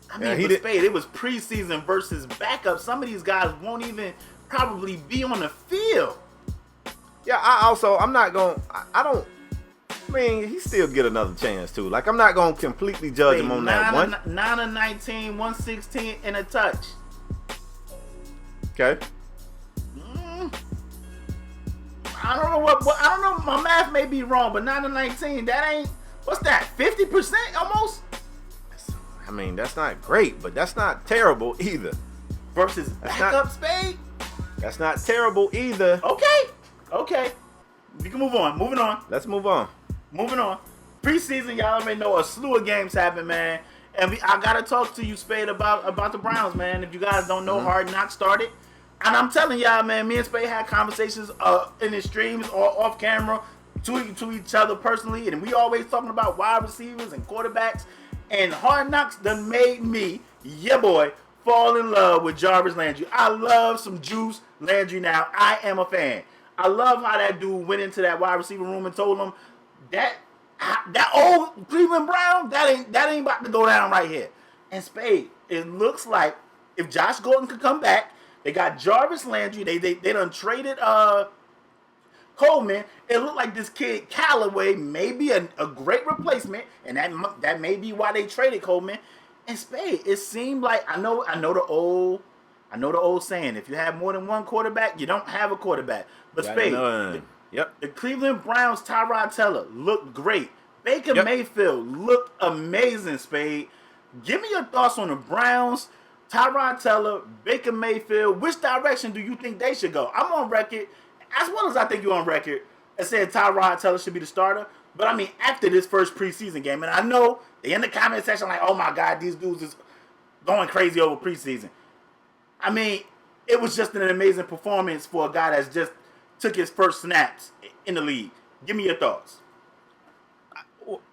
Spade, it was preseason versus backup. Some of these guys won't even probably be on the field.
Yeah, I'm not going to, I mean, he still get another chance, too. Like, I'm not going to completely judge him on that one.
9 of 19, 116, and a touch.
Okay.
I don't know I don't know, my math may be wrong, but 9 of 19, that ain't, what's that, 50% almost?
I mean, that's not great, but that's not terrible either.
Versus backup Spade?
That's not terrible either.
Okay. We can move on. Moving on.
Let's move on.
Moving on. Preseason, y'all may know a slew of games happen, man. And I gotta talk to you, Spade, about the Browns, man. If you guys don't know, Hard Knocks started. And I'm telling y'all, man, me and Spade had conversations in the streams or off camera to each other personally. And we always talking about wide receivers and quarterbacks. And Hard Knocks done made me, yeah boy, fall in love with Jarvis Landry. I love some Juice Landry now. I am a fan. I love how that dude went into that wide receiver room and told him that old Cleveland Brown, that ain't about to go down right here. And Spade, it looks like if Josh Gordon could come back, they got Jarvis Landry. They done traded Coleman. It looked like this kid Callaway may be a great replacement, and that may be why they traded Coleman. And Spade, it seemed like I know the old saying: if you have more than one quarterback, you don't have a quarterback. But Spade, the Cleveland Browns, Tyrod Taylor looked great. Baker Mayfield looked amazing. Spade, give me your thoughts on the Browns. Tyrod Taylor, Baker Mayfield, which direction do you think they should go? I'm on record, as well as I think you're on record, as saying Tyrod Taylor should be the starter. But I mean, after this first preseason game, and I know they in the comment section like, oh my God, these dudes is going crazy over preseason. I mean, it was just an amazing performance for a guy that's just took his first snaps in the league. Give me your thoughts.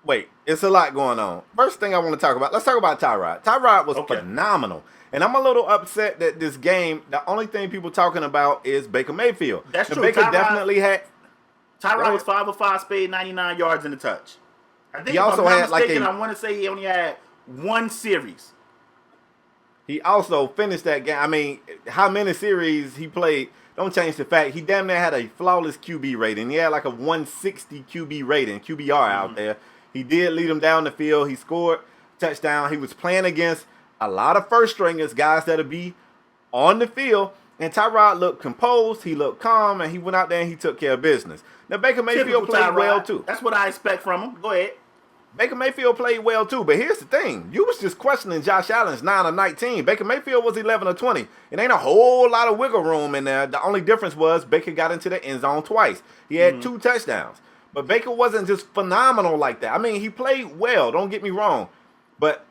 Wait, it's a lot going on. First thing I want to talk about, let's talk about Tyrod. Tyrod was phenomenal. And I'm a little upset that this game, the only thing people talking about is Baker Mayfield.
That's true.
Baker definitely had.
Tyrod was 5 of 5, Spade, 99 yards in the touch. I think
he also had
I want to say he only had one series.
He also finished that game. I mean, how many series he played don't change the fact he damn near had a flawless QB rating. He had like a 160 QB rating, QBR out there. He did lead him down the field. He scored touchdown. He was playing against a lot of first stringers, guys that'll be on the field. And Tyrod looked composed. He looked calm, and he went out there and he took care of business. Now, Baker Mayfield played well, too.
That's what I expect from him. Go ahead.
Baker Mayfield played well, too. But here's the thing. You was just questioning Josh Allen's 9 of 19. Baker Mayfield was 11 of 20. It ain't a whole lot of wiggle room in there. The only difference was Baker got into the end zone twice. He had 2 touchdowns. But Baker wasn't just phenomenal like that. I mean, he played well. Don't get me wrong. But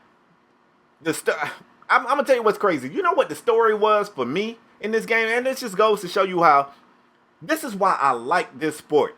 I'm going to tell you what's crazy. You know what the story was for me in this game? And this just goes to show you how this is why I like this sport.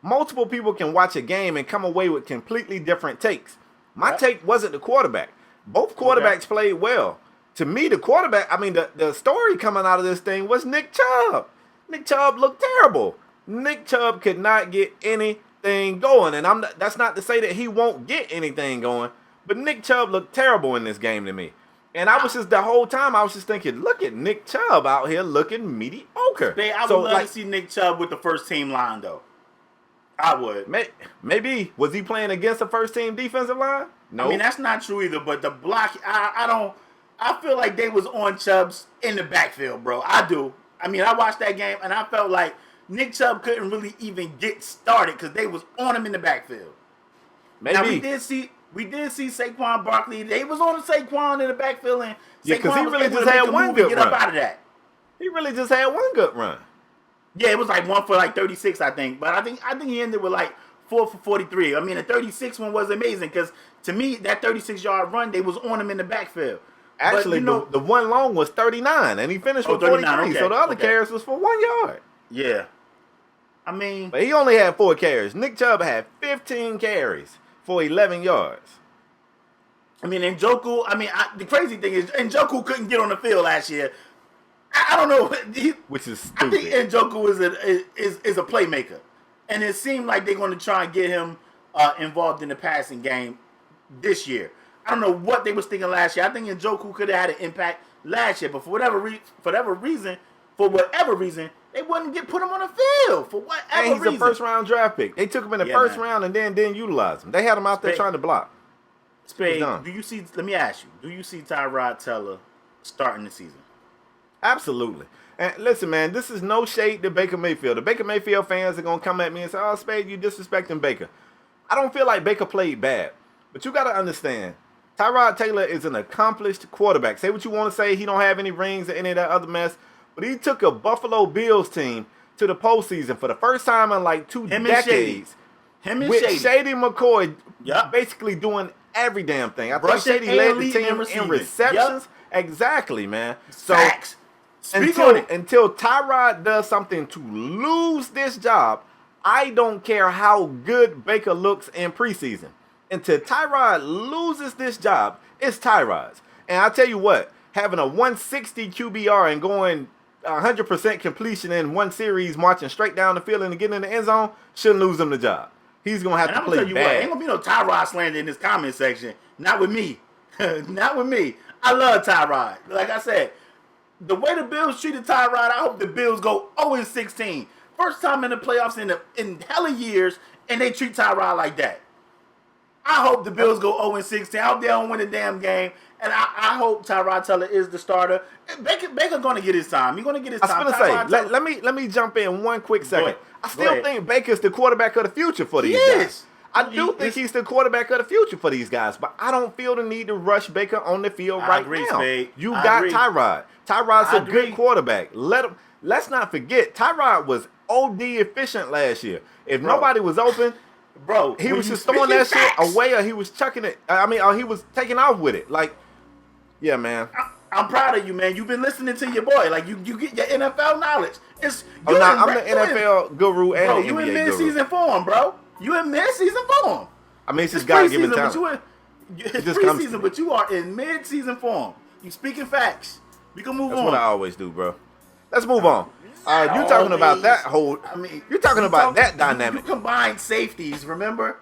Multiple people can watch a game and come away with completely different takes. My take wasn't the quarterback. Both quarterbacks played well. To me, the quarterback, I mean, the story coming out of this thing was Nick Chubb. Nick Chubb looked terrible. Nick Chubb could not get anything going. And that's not to say that he won't get anything going. But Nick Chubb looked terrible in this game to me. And I was just, the whole time, I was just thinking, look at Nick Chubb out here looking mediocre.
I would love to see Nick Chubb with the first team line, though. I would.
Maybe. Was he playing against a first team defensive line? No.
I mean, that's not true either, but the block, I feel like they was on Chubb's in the backfield, bro. I do. I mean, I watched that game, and I felt like Nick Chubb couldn't really even get started because they was on him in the backfield.
Maybe.
Now, we did see Saquon Barkley. They was on Saquon in the backfield, and
because he really just had one good run.
Get up out of that.
He really just had one good run.
Yeah, it was like 1 for like 36, I think. But I think he ended with like 4 for 43. I mean, the 36 one was amazing because to me, that 36-yard run, they was on him in the backfield.
Actually, but, the one long was 39, and he finished with 43. Okay, so the other carries was for 1 yard.
Yeah. I mean,
but he only had 4 carries. Nick Chubb had 15 carries for 11 yards.
I mean, Njoku, the crazy thing is Njoku couldn't get on the field last year. I don't know.
Which is
I
stupid.
think Njoku is a playmaker, and it seemed like they're going to try and get him involved in the passing game this year. I don't know what they was thinking last year. I think Njoku could have had an impact last year, but for whatever reason, they wouldn't put him on the field for whatever
and he's
reason.
a first-round draft pick. They took him in the first round and then didn't utilize him. They had him out there
Spade.
trying to block.
Spade, do you see? Let me ask you: do you see Tyrod Taylor starting the season?
Absolutely. And listen, man, this is no shade to Baker Mayfield. The Baker Mayfield fans are going to come at me and say, oh, Spade, you disrespecting Baker. I don't feel like Baker played bad. But you got to understand, Tyrod Taylor is an accomplished quarterback. Say what you want to say. He don't have any rings or any of that other mess. But he took a Buffalo Bills team to the postseason for the first time in like 2 decades. With Shady McCoy basically doing every damn thing. I think Shady led the team in receptions. Yep. Exactly, man. So
Facts.
Until Tyrod does something to lose this job, I don't care how good Baker looks in preseason. Until Tyrod loses this job, it's Tyrod's. And I tell you what, having a 160 QBR and going 100% completion in one series, marching straight down the field and getting in the end zone, shouldn't lose him the job. He's going to have to play bad. I'm going to tell you what, ain't going to be
no Tyrod slander in this comment section. Not with me. Not with me. I love Tyrod. Like I said, the way the Bills treated Tyrod, I hope the Bills go 0-16. First time in the playoffs in hella years, and they treat Tyrod like that. I hope the Bills go 0-16. I hope they don't win a damn game. And I hope Tyrod Taylor is the starter. Baker going to get his time. He's going to get his time.
I was going to say, let me jump in one quick second. I still think Baker's the quarterback of the future for these guys. I do think he's the quarterback of the future for these guys, but I don't feel the need to rush Baker on the field right now.
Spade.
You got Tyrod. Tyrod's a good quarterback. Let's not forget, Tyrod was OD efficient last year. If nobody was open, he was just throwing that shit away, or he was chucking it. Or he was taking off with it. Like, yeah, man.
I'm proud of you, man. You've been listening to your boy. Like, you get your NFL knowledge.
I'm the NFL guru and the NBA guru.
You in mid-season form, bro. You in mid-season form.
I mean, it's just God-given talent.
It's preseason, but you are in mid-season form. You speaking facts. We can move on.
That's what I always do, bro. Let's move on. You're talking about that whole. You're talking about that dynamic.
You combined safeties, remember?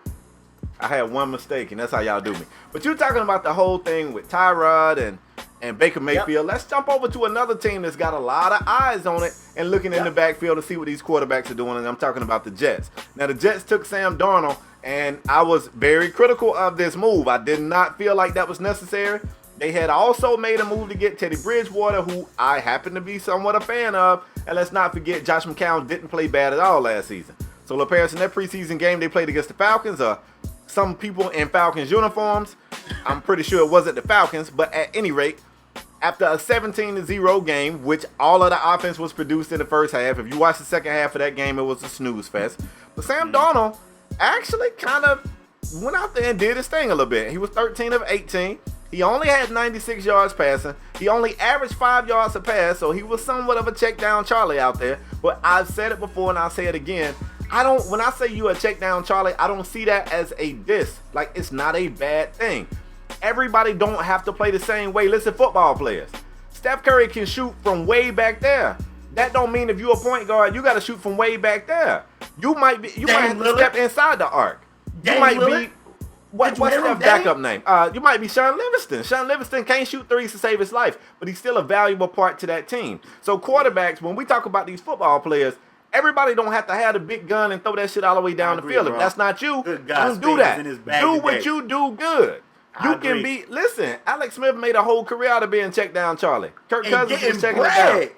I had one mistake, and that's how y'all do me. But you're talking about the whole thing with Tyrod and Baker Mayfield. Yep. Let's jump over to another team that's got a lot of eyes on it and looking in the backfield to see what these quarterbacks are doing, and I'm talking about the Jets. Now, the Jets took Sam Darnold, and I was very critical of this move. I did not feel like that was necessary. They had also made a move to get Teddy Bridgewater, who I happen to be somewhat a fan of, and let's not forget Josh McCown didn't play bad at all last season. So, the parents in that preseason game they played against the Falcons, some people in Falcons uniforms. I'm pretty sure it wasn't the Falcons, but at any rate, after a 17-0 game, which all of the offense was produced in the first half. If you watch the second half of that game, it was a snooze fest. But Sam Darnold actually kind of went out there and did his thing a little bit. He was 13 of 18. He only had 96 yards passing. He only averaged 5 yards a pass, so he was somewhat of a check down Charlie out there. But I've said it before and I'll say it again. When I say you a check down Charlie, I don't see that as a diss. Like, it's not a bad thing. Everybody don't have to play the same way. Listen, football players. Steph Curry can shoot from way back there. That don't mean if you're a point guard, you got to shoot from way back there. You might have to step inside the arc. You might be what's Steph's backup name? You might be Sean Livingston. Sean Livingston can't shoot threes to save his life, but he's still a valuable part to that team. So quarterbacks, when we talk about these football players, everybody don't have to have the big gun and throw that shit all the way down the field. Bro. If that's not you, don't do that. Do what you do good. You can be. Listen, Alex Smith made a whole career out of being checked down, Charlie. Kirk Cousins was checking it down.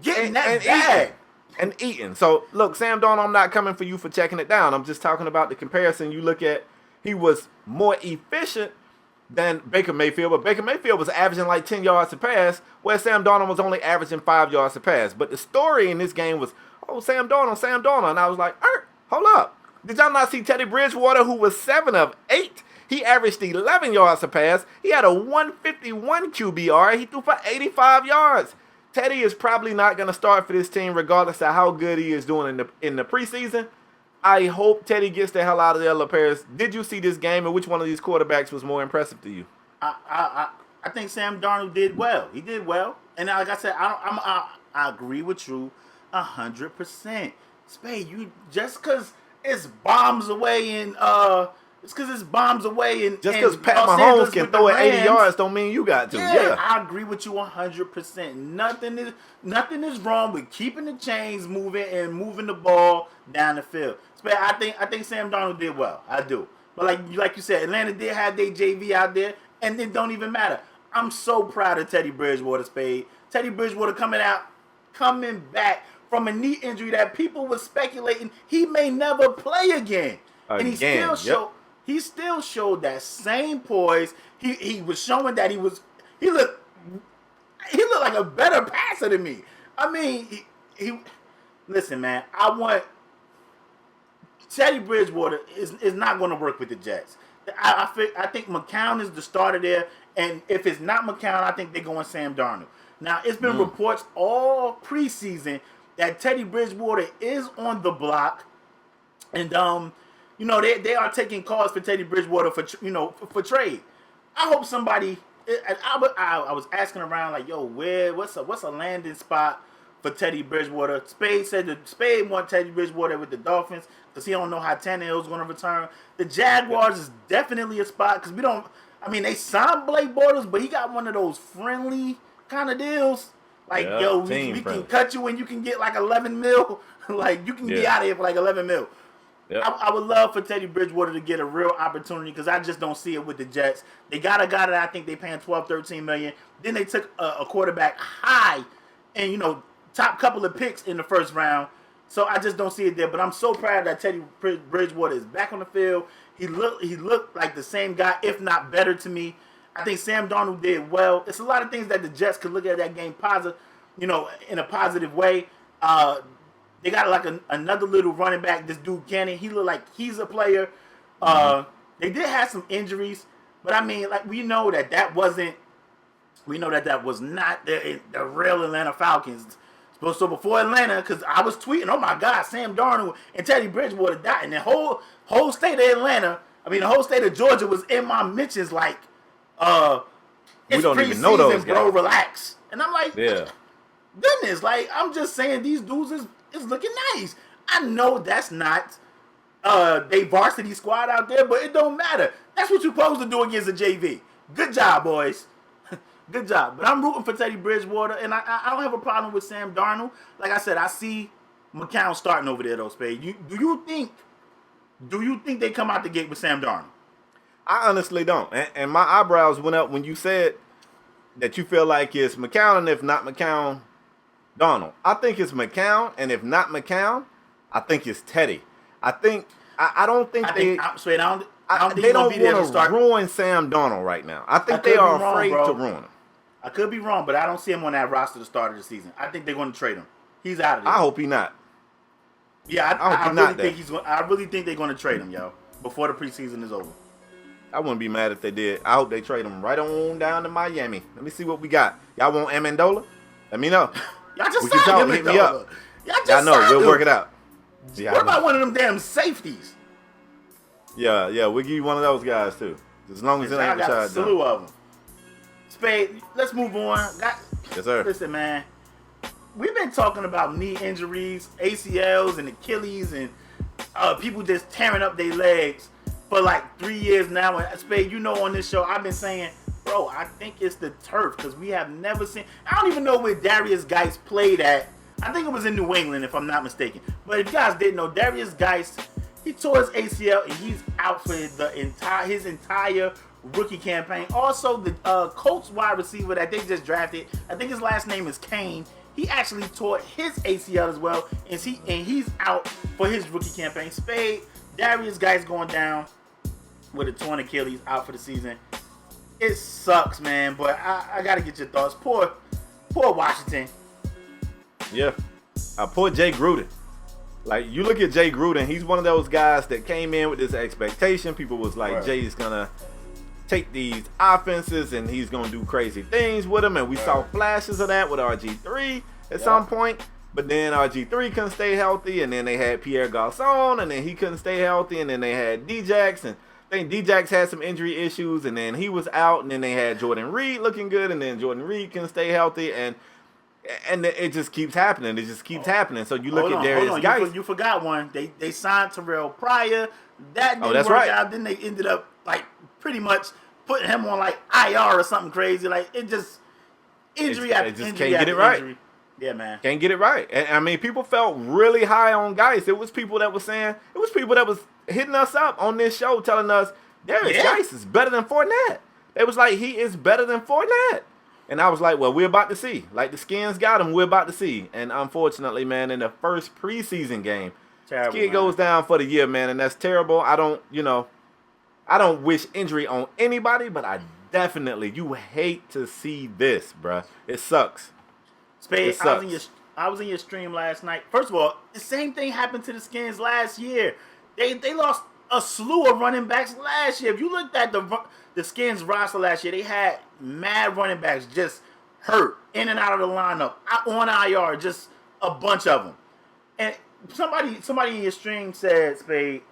Getting that bag.
And eating. So, look, Sam Darnold, I'm not coming for you for checking it down. I'm just talking about the comparison. You look at, he was more efficient than Baker Mayfield, but Baker Mayfield was averaging like 10 yards a pass, where Sam Darnold was only averaging 5 yards a pass. But the story in this game was, Sam Darnold. And I was like, hold up. Did y'all not see Teddy Bridgewater, who was 7 of 8? He averaged 11 yards a pass. He had a 151 QBR. He threw for 85 yards. Teddy is probably not going to start for this team regardless of how good he is doing in the preseason. I hope Teddy gets the hell out of there, LaParis. Did you see this game, and which one of these quarterbacks was more impressive to you?
I think Sam Darnold did well. He did well. And like I said, I agree with you 100%. Spade, you just because it's bombs away in just because
Pat
Los
Mahomes
Angeles
can
with the
throw it 80
Rams,
yards don't mean you got to. Yeah.
I agree with you 100%. Nothing is wrong with keeping the chains moving and moving the ball down the field. Spade, I think Sam Darnold did well. I do. But like you said, Atlanta did have their JV out there, and it don't even matter. I'm so proud of Teddy Bridgewater, Spade. Teddy Bridgewater coming back from a knee injury that people were speculating he may never play again. And he still showed that same poise. He was showing that he looked like a better passer than me. I mean, listen, man, Teddy Bridgewater is not going to work with the Jets. I think McCown is the starter there, and if it's not McCown, I think they're going Sam Darnold. Now, it's been reports all preseason that Teddy Bridgewater is on the block, and they are taking calls for Teddy Bridgewater for trade. I hope somebody. I was asking around like, yo, what's a landing spot for Teddy Bridgewater? Spade said that Spade want Teddy Bridgewater with the Dolphins because he don't know how Tannehill's going to return. The Jaguars is definitely a spot because they signed Blake Bortles, but he got one of those friendly kind of deals. Like, we can cut you and you can get like 11 mil. Like, you can be out of here for like 11 mil. Yep. I would love for Teddy Bridgewater to get a real opportunity because I just don't see it with the Jets. They got a guy that I think they paying $12-13 million. Then they took a quarterback high and, top couple of picks in the first round. So I just don't see it there. But I'm so proud that Teddy Bridgewater is back on the field. He looked like the same guy, if not better to me. I think Sam Darnold did well. It's a lot of things that the Jets could look at that game positive, in a positive way. They got like another little running back, this dude Cannon. He looked like he's a player. They did have some injuries, but we know that was not the real Atlanta Falcons. So before Atlanta, because I was tweeting, oh my God, Sam Darnold and Teddy Bridgewater died, and the whole state of Atlanta, the whole state of Georgia was in my mentions like,
we don't even know those guys.
Bro, relax. And I'm like, goodness, like I'm just saying these dudes is looking nice. I know that's not they varsity squad out there, but it don't matter. That's what you're supposed to do against a JV. Good job, boys. Good job. But I'm rooting for Teddy Bridgewater, and I don't have a problem with Sam Darnold. Like I said, I see McCown starting over there, though, Spade. Do you think they come out the gate with Sam Darnold?
I honestly don't. And my eyebrows went up when you said that you feel like it's McCown, and if not McCown, Darnold. I think it's McCown, and if not McCown, I think it's Teddy. I don't think they don't want to ruin Sam Darnold right now. I think they are afraid to ruin him.
I could be wrong, but I don't see him on that roster to start of the season. I think they're going to trade him. He's out of there.
I hope he's not.
Yeah, I really think they're going to trade him, yo, before the preseason is over.
I wouldn't be mad if they did. I hope they trade him right on down to Miami. Let me see what we got. Y'all want Amendola? Let me know.
Y'all just signed him.
Hit me up. Y'all know. We'll work it out.
Yeah, what about one of them damn safeties?
Yeah, we'll give you one of those guys too. As long as it ain't
got a slew of them. Spade, let's move on.
Yes, sir.
Listen, man. We've been talking about knee injuries, ACLs, and Achilles, and people just tearing up their legs for like 3 years now. And Spade, on this show, I've been saying, bro, I think it's the turf because we have never seen. I don't even know where Derrius Guice played at. I think it was in New England, if I'm not mistaken. But if you guys didn't know, Derrius Guice, he tore his ACL and he's out for his entire rookie campaign. Also, the Colts wide receiver that they just drafted, I think his last name is Kane. He actually tore his ACL as well, and he's out for his rookie campaign. Spade, Derrius Guice going down with a torn Achilles, out for the season. It sucks, man, but I gotta get your thoughts. Poor Washington.
Yeah. Poor Jay Gruden. Like, you look at Jay Gruden, he's one of those guys that came in with this expectation. People was like, right, Jay's gonna take these offenses and he's gonna do crazy things with them. And we saw flashes of that with RG3 at some point. But then RG3 couldn't stay healthy, and then they had Pierre Garçon, and then he couldn't stay healthy, and then they had Djax, and I think Djax had some injury issues, and then he was out, and then they had Jordan Reed looking good, and then Jordan Reed couldn't stay healthy, and And it just keeps happening. It just keeps happening. So you look at Derrius Guice.
You forgot one. They signed Terrell Pryor. That didn't
that's
work
right.
out. Then they ended up like pretty much putting him on like IR or something crazy. Like it just injury after
just
injury
can't get
after
it right.
injury. Yeah, man.
Can't get it right. And I mean, people felt really high on Guice. It was people that was saying, it was people that was hitting us up on this show telling us, Derrius Guice is better than Fournette. They was like, he is better than Fournette. And I was like, well, we're about to see. Like, the Skins got him. We're about to see. And unfortunately, man, in the first preseason game, this kid goes down for the year, man, and that's terrible. I don't wish injury on anybody, but you hate to see this, bruh. It sucks.
Spade, I was in your stream last night. First of all, the same thing happened to the Skins last year. They lost a slew of running backs last year. If you looked at the Skins roster last year, they had mad running backs just hurt in and out of the lineup, on IR, just a bunch of them. And somebody in your stream said, Spade,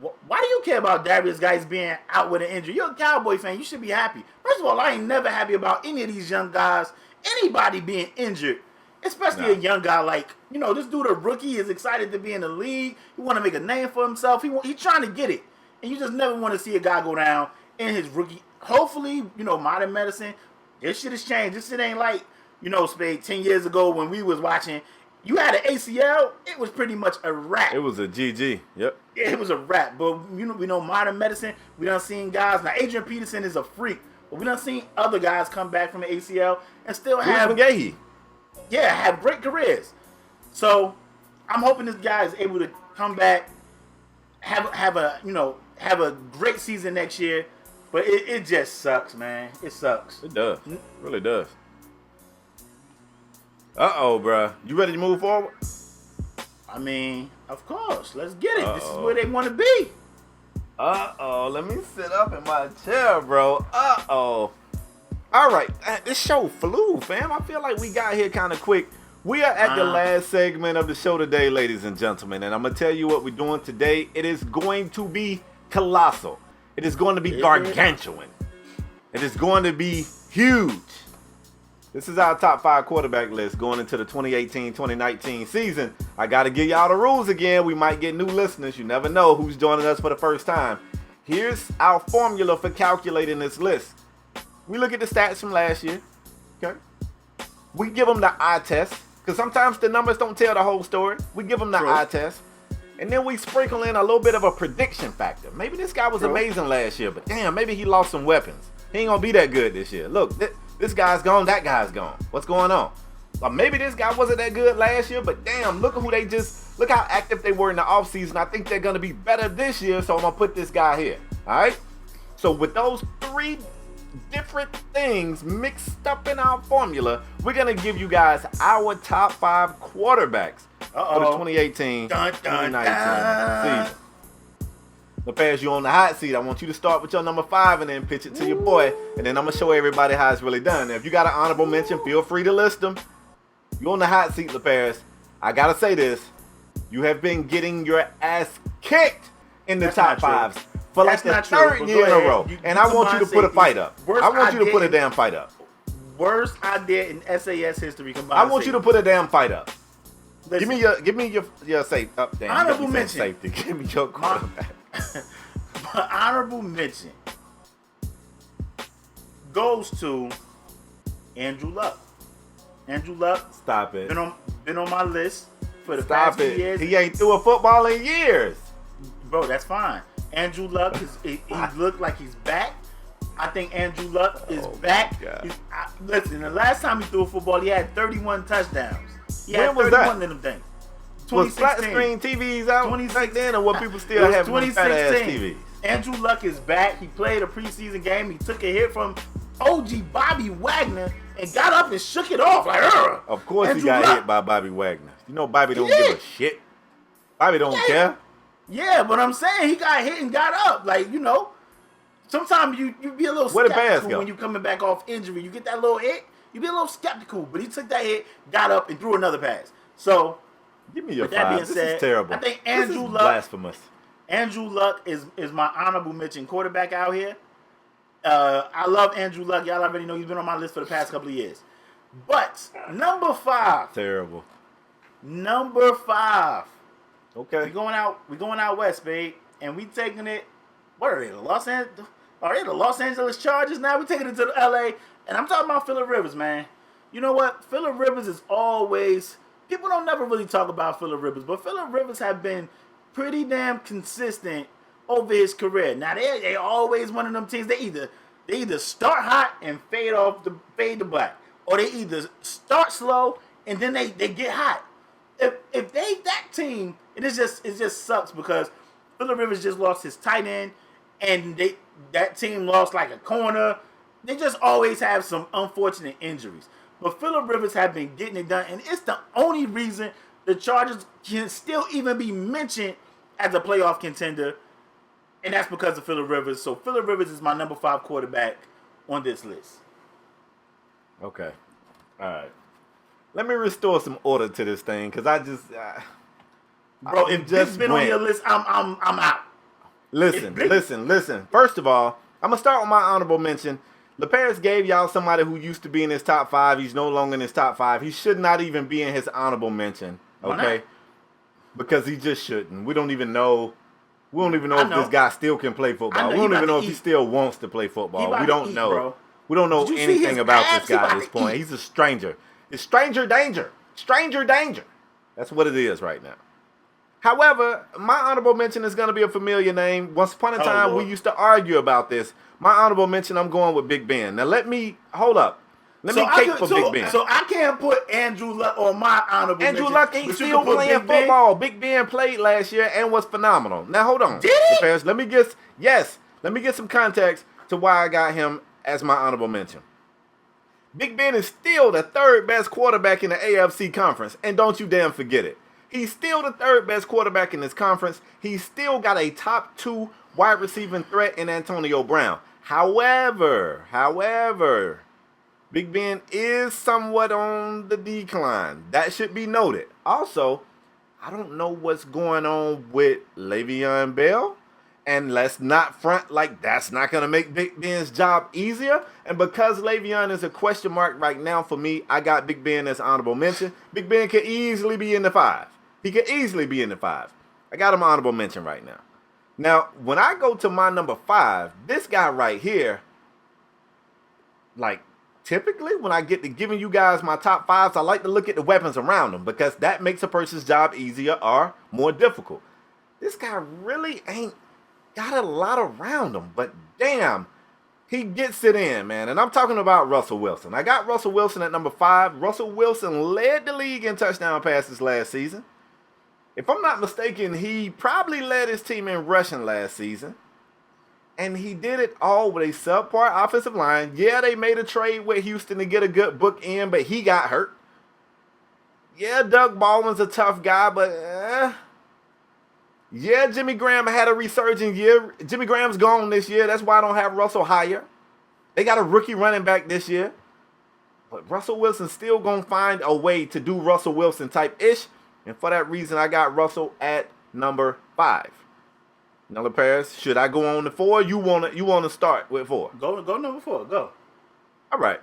why do you care about Derrius Guice being out with an injury? You're a Cowboy fan. You should be happy. First of all, I ain't never happy about any of these young guys, anybody being injured, especially a young guy like, this dude, a rookie, is excited to be in the league. He want to make a name for himself. He's trying to get it. And you just never want to see a guy go down in his rookie. Hopefully, modern medicine, this shit has changed. This shit ain't like, Spade, 10 years ago when we was watching. You had an ACL, it was pretty much a wrap.
It was a GG. Yep.
Yeah, it was a wrap. But we know modern medicine. We done seen guys. Now Adrian Peterson is a freak, but we done seen other guys come back from the ACL and still have have great careers. So I'm hoping this guy is able to come back, have a great season next year. But it just sucks, man. It sucks.
It does. It really does. Uh-oh, bruh. You ready to move forward?
I mean, of course. Let's get it. This is where they want to be.
Uh-oh. Let me sit up in my chair, bro. Uh-oh. All right. This show flew, fam. I feel like we got here kind of quick. We are at the last segment of the show today, ladies and gentlemen. And I'm going to tell you what we're doing today. It is going to be colossal. It is going to be gargantuan. It is going to be huge. This is our top 5 quarterback list going into the 2018-2019 season. I got to give y'all the rules again. We might get new listeners. You never know who's joining us for the first time. Here's our formula for calculating this list. We look at the stats from last year. Okay. We give them the eye test, because sometimes the numbers don't tell the whole story. We give them the eye test. And then we sprinkle in a little bit of a prediction factor. Maybe this guy was amazing last year, but damn, maybe he lost some weapons. He ain't going to be that good this year. Look, this guy's gone, that guy's gone. What's going on? Or maybe this guy wasn't that good last year, but damn, look how active they were in the offseason. I think they're going to be better this year, so I'm going to put this guy here. All right? So with those 3 different things mixed up in our formula, we're going to give you guys our top 5 quarterbacks for the 2018-2019 season. To pass you on the hot seat, I want you to start with your number 5 and then pitch it to your boy. And then I'm going to show everybody how it's really done. Now, if you got an honorable mention, feel free to list them. You on the hot seat, LaParis. I got to say this. You have been getting your ass kicked in the top 5s for like the 3rd year in a row. And I want you to put a fight up. I want you to put a damn fight up.
Worst idea in SAS history.
I want you to put a damn fight up. Listen, give me your safe up. Damn,
honorable mention.
Safety. Give me your quarterback.
My honorable mention goes to Andrew Luck. Andrew Luck.
Stop it.
Been on my list for the past 2 years.
He ain't threw a football in years.
Bro, that's fine. Andrew Luck he looked like he's back. I think Andrew Luck is back. Listen, the last time he threw a football, he had 31 touchdowns. He had 31 of them things.
Was flat screen TVs out back then, or what people still have fat ass TVs?
Andrew Luck is back. He played a preseason game. He took a hit from OG Bobby Wagner and got up and shook it off like, Ugh.
Of course Andrew he got hit by Bobby Wagner. You know Bobby don't give a shit. Bobby don't care.
Yeah, but I'm saying he got hit and got up. Like, sometimes you be a little skeptical when you coming back off injury. You get that little hit, you be a little skeptical. But he took that hit, got up, and threw another pass. So,
give me your 5. This is terrible.
I think Andrew Luck,
blasphemous.
Andrew Luck is my honorable mention quarterback out here. I love Andrew Luck. Y'all already know he's been on my list for the past couple of years. But number 5.
Terrible.
Number 5.
Okay.
We going out west, Spade, and we taking it. What are they? Are they the Los Angeles Chargers now? We taking it to the LA, and I'm talking about Phillip Rivers, man. You know what? Phillip Rivers is always. People don't never really talk about Phillip Rivers, but Phillip Rivers have been pretty damn consistent over his career. Now they always one of them teams. They either start hot and fade to black, or they either start slow and then they get hot. If they that team, it just sucks because Phillip Rivers just lost his tight end, and that team lost like a corner. They just always have some unfortunate injuries. But Phillip Rivers have been getting it done, and it's the only reason the Chargers can still even be mentioned as a playoff contender, and that's because of Phillip Rivers. So Phillip Rivers is my number 5 quarterback on this list.
Okay. All right. Let me restore some order to this thing, because I just...
Bro, if this has been on your list, I'm out.
Listen. First of all, I'm going to start with my honorable mention. LaParis gave y'all somebody who used to be in his top 5. He's no longer in his top 5. He should not even be in his honorable mention. Okay? Because he just shouldn't. We don't even know if this guy still can play football. We don't even know if he still wants to play football. We don't know.
Bro.
We don't know anything about this guy at this point. He's a stranger. It's stranger danger. Stranger danger. That's what it is right now. However, my honorable mention is going to be a familiar name. Once upon a time, we used to argue about this. My honorable mention, I'm going with Big Ben. Now, hold up. Let me cake for Big Ben.
So I can't put Andrew Luck on my honorable mention.
Andrew Luck ain't still playing football. Big Ben played last year and was phenomenal. Now, hold on. Let me get some context to why I got him as my honorable mention. Big Ben is still the 3rd best quarterback in the AFC conference, and don't you damn forget it. He's still the 3rd best quarterback in this conference. He's still got a top 2 wide receiving threat in Antonio Brown. However, Big Ben is somewhat on the decline. That should be noted. Also, I don't know what's going on with Le'Veon Bell. And let's not front like that's not going to make Big Ben's job easier. And because Le'Veon is a question mark right now for me, I got Big Ben as honorable mention. Big Ben could easily be in the 5. He could easily be in the 5. I got him honorable mention right now. Now, when I go to my number 5, this guy right here, like, typically when I get to giving you guys my top 5s, I like to look at the weapons around them because that makes a person's job easier or more difficult. This guy really ain't got a lot around him, but damn, he gets it in, man. And I'm talking about Russell Wilson. I got Russell Wilson at number 5. Russell Wilson led the league in touchdown passes last season. If I'm not mistaken, he probably led his team in rushing last season. And he did it all with a subpar offensive line. Yeah, they made a trade with Houston to get a good book in, but he got hurt. Yeah, Doug Baldwin's a tough guy, but yeah, Jimmy Graham had a resurging year. Jimmy Graham's gone this year. That's why I don't have Russell higher. They got a rookie running back this year. But Russell Wilson's still going to find a way to do Russell Wilson type-ish. And for that reason, I got Russell at number 5. Now, LaParis, should I go on to 4? You want to start with 4?
Go number 4. Go.
All right.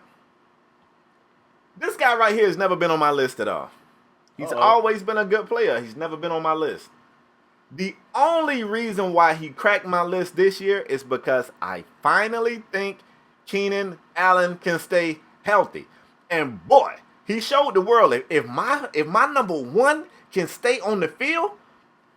This guy right here has never been on my list at all. He's always been a good player. He's never been on my list. The only reason why he cracked my list this year is because I finally think Keenan Allen can stay healthy. And boy, he showed the world if my number 1 can stay on the field,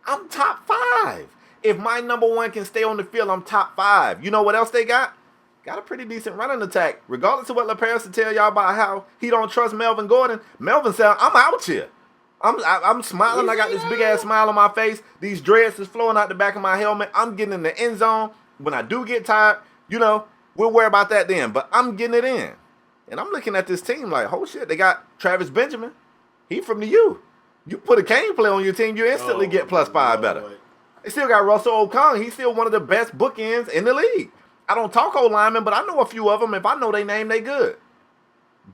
I'm top 5. If my number 1 can stay on the field, I'm top 5. You know what else they got? Got a pretty decent running attack. Regardless of what LaParis will tell y'all about how he don't trust Melvin Gordon, Melvin said, I'm out here. I'm smiling. I got this big-ass smile on my face. These dreads is flowing out the back of my helmet. I'm getting in the end zone. When I do get tired, we'll worry about that then. But I'm getting it in. And I'm looking at this team like, oh, shit, they got Travis Benjamin. He from the U. You put a Kane play on your team, you instantly get +5 better. They still got Russell Okung. He's still one of the best bookends in the league. I don't talk O-linemen, but I know a few of them. If I know their name, they good.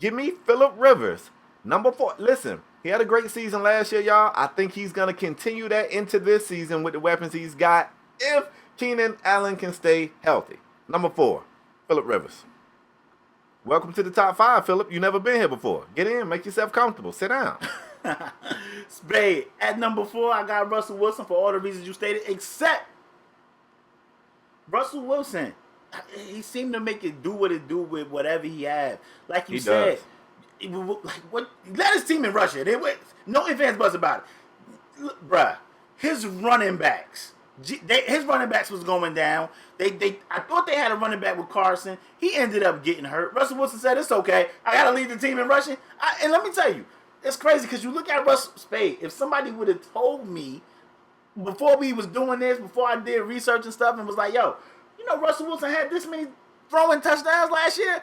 Give me Phillip Rivers, number 4. Listen, he had a great season last year, y'all. I think he's going to continue that into this season with the weapons he's got if Keenan Allen can stay healthy. Number 4, Phillip Rivers. Welcome to the top 5, Philip. You never been here before. Get in, make yourself comfortable. Sit down.
Spade. At number 4, I got Russell Wilson for all the reasons you stated, except Russell Wilson. He seemed to make it do what it do with whatever he had. Like you said, let his team in Russia. No ifs, ands, buts about it. Look, bruh, his running backs. His running backs was going down. I thought they had a running back with Carson. He ended up getting hurt. Russell Wilson said, it's okay. I got to lead the team in rushing. And let me tell you, it's crazy because you look at Russell Spade. If somebody would have told me before we was doing this, before I did research and stuff and was like, yo, you know Russell Wilson had this many throwing touchdowns last year,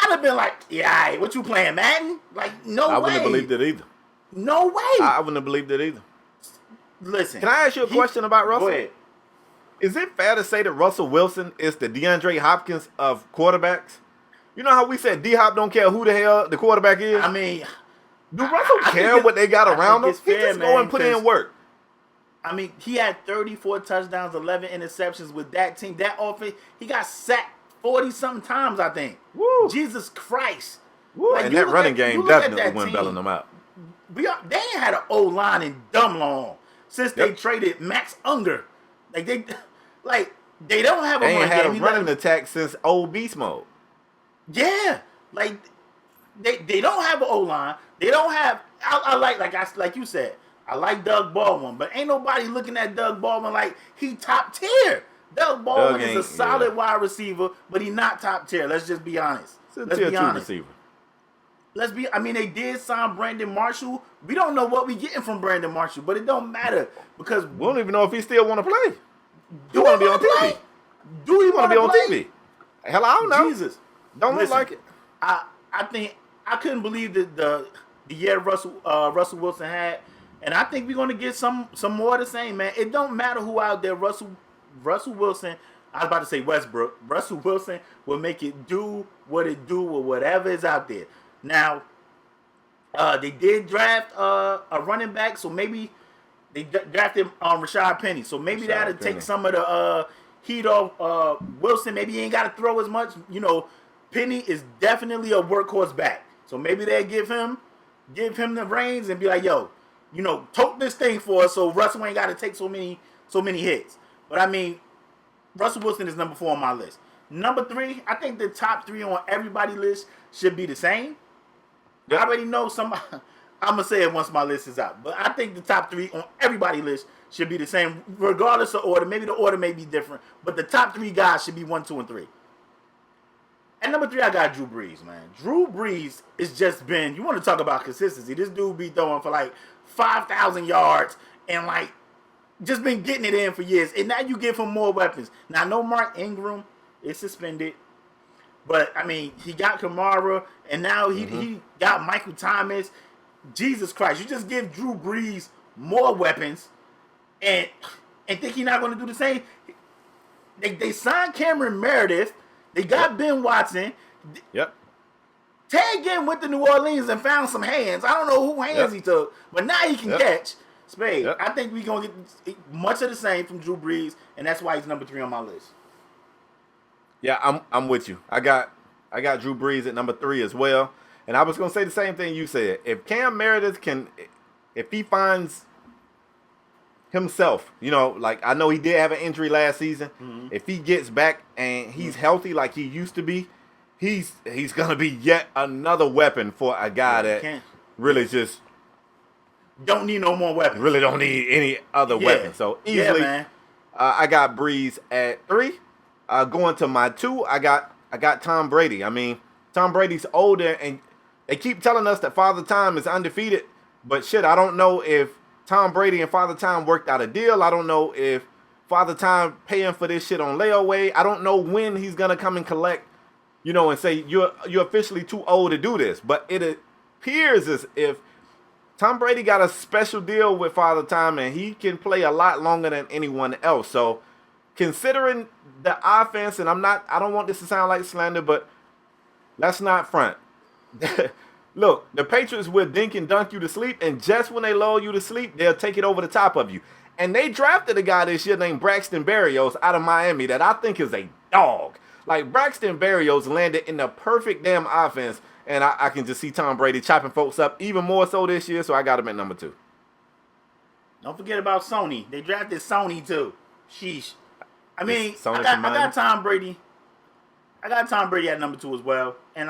I'd have been like, yeah, right, what you playing, Madden? Like, no way.
I wouldn't have believed it either.
No way.
I wouldn't have believed it either.
Listen.
Can I ask you a question about Russell?
Go ahead.
Is it fair to say that Russell Wilson is the DeAndre Hopkins of quarterbacks? You know how we said D-Hop don't care who the hell the quarterback is?
I mean,
do Russell care what they got around him? He
fair,
just go and put in work.
I mean, he had 34 touchdowns, 11 interceptions with that team. That offense, he got sacked 40-something times, I think.
Woo.
Jesus Christ.
Woo.
Like,
and that running game definitely went belling them out.
They ain't had an O-line in dumb long since they traded Max Unger. Like, they don't have a
they ain't had
game.
a running attack since old beast mode.
Yeah. Like, they don't have an O-line. They don't have, like you said, I like Doug Baldwin, but ain't nobody looking at Doug Baldwin like he top tier. Doug Baldwin is a solid wide receiver, but he not top tier. Let's just be honest.
Let's be honest. Receiver.
They did sign Brandon Marshall. We don't know what we getting from Brandon Marshall, but it don't matter because
we don't even know if he still want to play.
Do he want to be on TV?
Do he want to be on TV? Hell, I don't know.
Jesus,
don't look like it.
I think I couldn't believe that the year Russell Wilson had, and I think we're gonna get some more of the same, man. It don't matter who out there. Russell Wilson. I was about to say Westbrook. Russell Wilson will make it do what it do with whatever is out there. Now, they did draft a running back, so maybe they drafted Rashad Penny. So maybe that'll take some of the heat off Wilson. Maybe he ain't got to throw as much. You know, Penny is definitely a workhorse back. So maybe they'll give him the reins and be like, yo, you know, tote this thing for us so Russell ain't got to take so many hits. But I mean, Russell Wilson is number 4 on my list. Number 3, I think the top 3 on everybody's list should be the same. Yep. I already know somebody. I'm going to say it once my list is out. But I think the top 3 on everybody's list should be the same, regardless of order. Maybe the order may be different. But the top 3 guys should be 1, 2, and 3. At number 3, I got Drew Brees, man. Drew Brees has just been, you want to talk about consistency. This dude be throwing for like 5,000 yards and like just been getting it in for years. And now you give him more weapons. Now, I know Mark Ingram is suspended. But, I mean, he got Kamara, and now he got Michael Thomas. Jesus Christ, you just give Drew Brees more weapons and think he's not going to do the same. They signed Cameron Meredith. They got Ben Watson.
Yep.
Ted Ginn went to New Orleans and found some hands. I don't know who hands he took, but now he can catch. Spade. I think we're going to get much of the same from Drew Brees, and that's why he's number 3 on my list.
Yeah, I'm with you. I got Drew Brees at number 3 as well. And I was gonna say the same thing you said. If Cam Meredith if he finds himself, you know, like I know he did have an injury last season. Mm-hmm. If he gets back and he's healthy like he used to be, he's gonna be yet another weapon for a guy that really just
don't need no more weapons.
Really don't need any other weapons. So easily, man. I got Brees at 3. Going to my 2, I got Tom Brady. I mean, Tom Brady's older, and they keep telling us that Father Time is undefeated. But shit, I don't know if Tom Brady and Father Time worked out a deal. I don't know if Father Time paying for this shit on layaway. I don't know when he's gonna come and collect, you know, and say you're officially too old to do this. But it appears as if Tom Brady got a special deal with Father Time, and he can play a lot longer than anyone else. So, considering the offense, and I don't want this to sound like slander, but let's not front. Look, the Patriots will dink and dunk you to sleep, and just when they lull you to sleep, they'll take it over the top of you. And they drafted a guy this year named Braxton Berrios out of Miami that I think is a dog. Like, Braxton Berrios landed in the perfect damn offense, and I can just see Tom Brady chopping folks up even more so this year, so I got him at number 2.
Don't forget about Sony. They drafted Sony too. Sheesh. I mean,
Sony
I got Tom Brady. I got Tom Brady at number 2 as well, and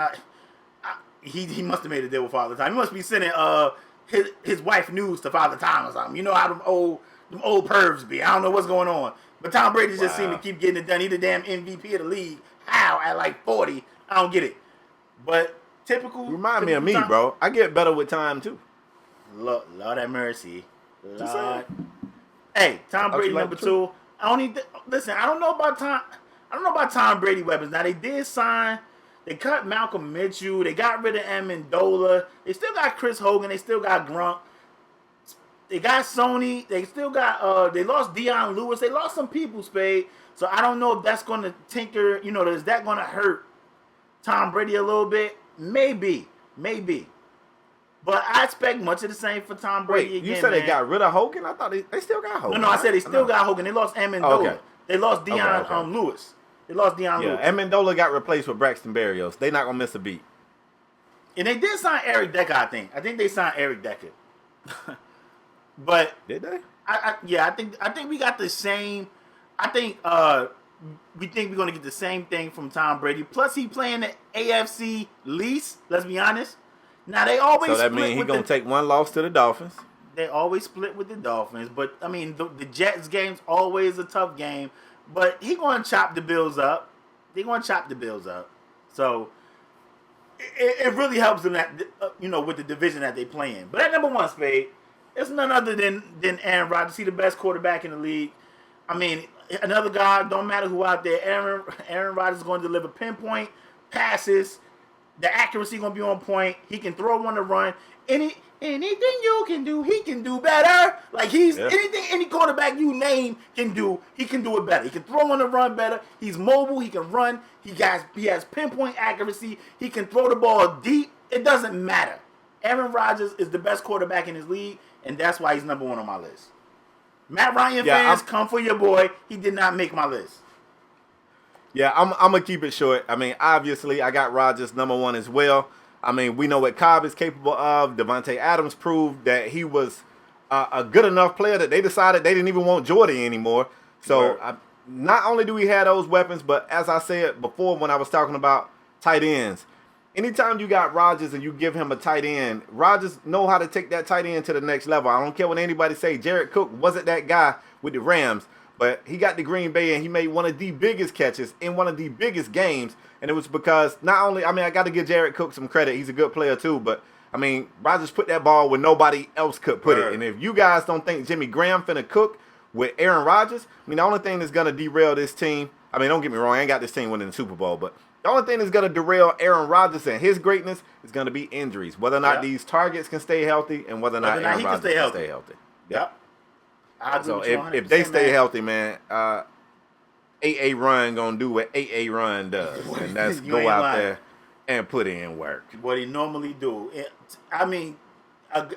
he must have made a deal with Father Time. He must be sending his wife news to Father Time or something. You know how them old pervs be. I don't know what's going on, but Tom Brady just seemed to keep getting it done. He the damn MVP of the league. How at like 40? I don't get it. But typical.
Remind me of me,
Tom,
bro. I get better with time too.
Lord have mercy. Lord. Hey, Tom Brady number 2. Listen. I don't know about Tom Brady weapons. Now they did sign. They cut Malcolm Mitchell. They got rid of Amendola. They still got Chris Hogan. They still got Grunt. They got Sony. They still got. They lost Deion Lewis. They lost some people, Spade. So I don't know if that's going to tinker. You know, is that going to hurt Tom Brady a little bit? Maybe. But I expect much of the same for Tom Brady.
Wait,
again,
you said
man.
They got rid of Hogan? I thought they still got Hogan.
No, I said they still got Hogan. They lost Amendola.
Oh, okay.
They lost Deion Lewis. They lost Deion Lewis.
Amendola got replaced with Braxton Berrios. They not gonna miss a beat.
And they did sign Eric Decker, I think. I think they signed Eric Decker. But
did they?
I think we got the same. I think we think we're gonna get the same thing from Tom Brady. Plus, he playing the AFC least. Let's be honest. Now they always.
So that means he's gonna take one loss to the Dolphins.
They always split with the Dolphins, but I mean the Jets game's always a tough game. But he gonna chop the Bills up. They're gonna chop the Bills up. So it really helps them that with the division that they play in. But at number 1, Spade, it's none other than Aaron Rodgers. He's the best quarterback in the league. I mean, another guy, don't matter who out there, Aaron Rodgers is going to deliver pinpoint passes. The accuracy going to be on point. He can throw on the run. Anything you can do, he can do better. Like anything any quarterback you name can do, he can do it better. He can throw on the run better. He's mobile. He can run. He has pinpoint accuracy. He can throw the ball deep. It doesn't matter. Aaron Rodgers is the best quarterback in his league, and that's why he's number 1 on my list. Matt Ryan fans, come for your boy. He did not make my list.
Yeah, I'm gonna keep it short. I mean, obviously, I got Rodgers number 1 as well. I mean, we know what Cobb is capable of. Devontae Adams proved that he was a good enough player that they decided they didn't even want Jordan anymore. So not only do we have those weapons, but as I said before when I was talking about tight ends, anytime you got Rodgers and you give him a tight end, Rodgers know how to take that tight end to the next level. I don't care what anybody say. Jared Cook wasn't that guy with the Rams, but he got to Green Bay and he made one of the biggest catches in one of the biggest games. And it was because not only, I mean, I got to give Jared Cook some credit. He's a good player too, but I mean, Rodgers put that ball where nobody else could put it. And if you guys don't think Jimmy Graham finna cook with Aaron Rodgers, I mean, the only thing that's going to derail this team, I mean, don't get me wrong, I ain't got this team winning the Super Bowl, but the only thing that's going to derail Aaron Rodgers and his greatness is going to be injuries. Whether or not these targets can stay healthy and whether or not Aaron Rodgers can stay healthy.
Yep.
So if they stay healthy, man, 8A Run going to do what 8A Run does. And that's go out there and put in work.
What he normally do. I mean, I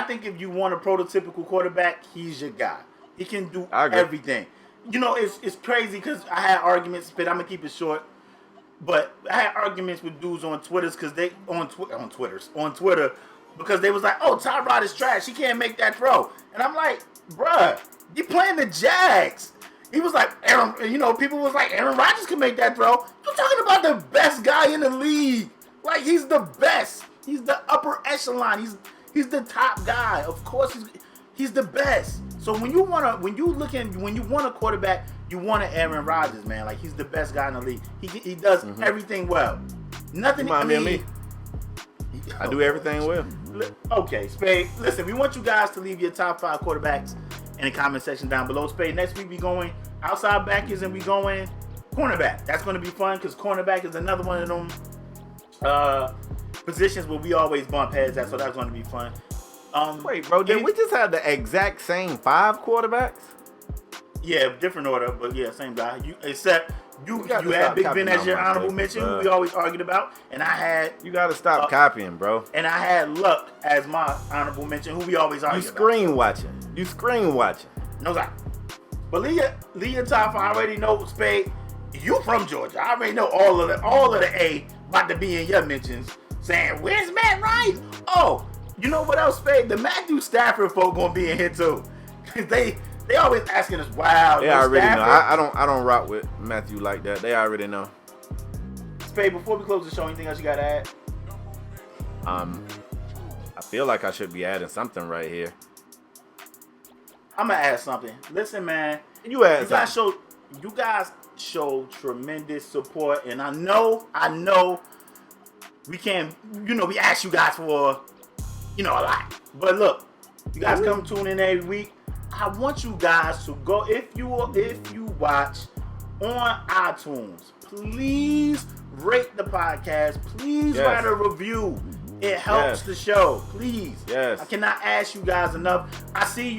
think if you want a prototypical quarterback, he's your guy. He can do everything. You know, it's crazy because I had arguments, but I'm going to keep it short. But I had arguments with dudes on Twitter because they on Twitter because they was like, "Oh, Tyrod is trash. He can't make that throw." And I'm like, "Bruh, you playing the Jags?" He was like, people was like, "Aaron Rodgers can make that throw." You're talking about the best guy in the league. Like, he's the best. He's the upper echelon. He's the top guy. Of course, he's the best. So when you want a quarterback, you want an Aaron Rodgers, man. Like, he's the best guy in the league. He does everything well. Nothing.
Remind me of me. I do everything well.
Okay, Spade. Listen, we want you guys to leave your top 5 quarterbacks in the comment section down below. Spade, next week we going outside backers and we going cornerback. That's going to be fun because cornerback is another one of them positions where we always bump heads at. So that's going to be fun.
Wait, bro, did we just have the exact same 5 quarterbacks?
Yeah, different order, but yeah, same guy. You had Big Ben as your honorable mention, who we always argued about, and I had.
You gotta stop copying, bro.
And I had Luck as my honorable mention, who we always argued about. You screen watching. No doubt. But leave your top 5. I already know, Spade. you from Georgia. I already know all of the A about to be in your mentions. Saying, where's Matt Ryan? Oh, you know what else, Spade? The Matthew Stafford folk gonna be in here too. They always asking us, wow.
They already know. I don't rock with Matthew like that. They already know.
Spade, before we close the show, anything else you gotta add?
I feel like I should be adding something right here.
I'm gonna add something. Listen, man.
You
guys show tremendous support, and I know we can't, we ask you guys for, a lot. But look, you guys come tune in every week. I want you guys to go, if you watch on iTunes, please rate the podcast. Please write a review. It helps the show. Please.
Yes.
I cannot ask you guys enough. I see,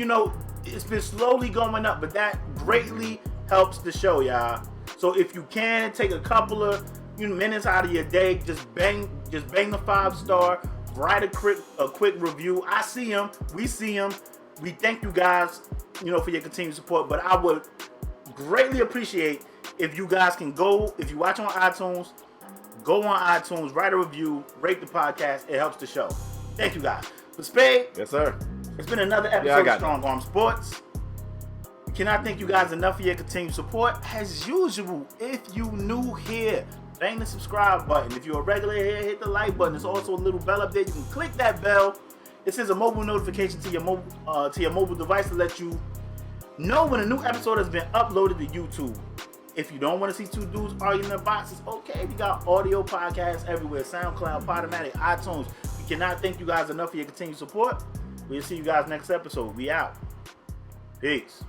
it's been slowly going up, but that greatly helps the show, y'all. So if you can, take a couple of minutes out of your day, just bang the 5-star, write a quick review. I see them. We see them. We thank you guys, for your continued support. But I would greatly appreciate if you guys can go, if you watch on iTunes, go on iTunes, write a review, rate the podcast. It helps the show. Thank you guys. For Spade.
Yes, sir.
It's been another episode of Strong Arm Sports. Cannot thank you guys enough for your continued support. As usual, if you new here, bang the subscribe button. If you're a regular here, hit the like button. There's also a little bell up there. You can click that bell. It sends a mobile notification to your mobile device to let you know when a new episode has been uploaded to YouTube. If you don't want to see two dudes arguing in the box, it's okay. We got audio podcasts everywhere. SoundCloud, Podomatic, iTunes. We cannot thank you guys enough for your continued support. We'll see you guys next episode. We out. Peace.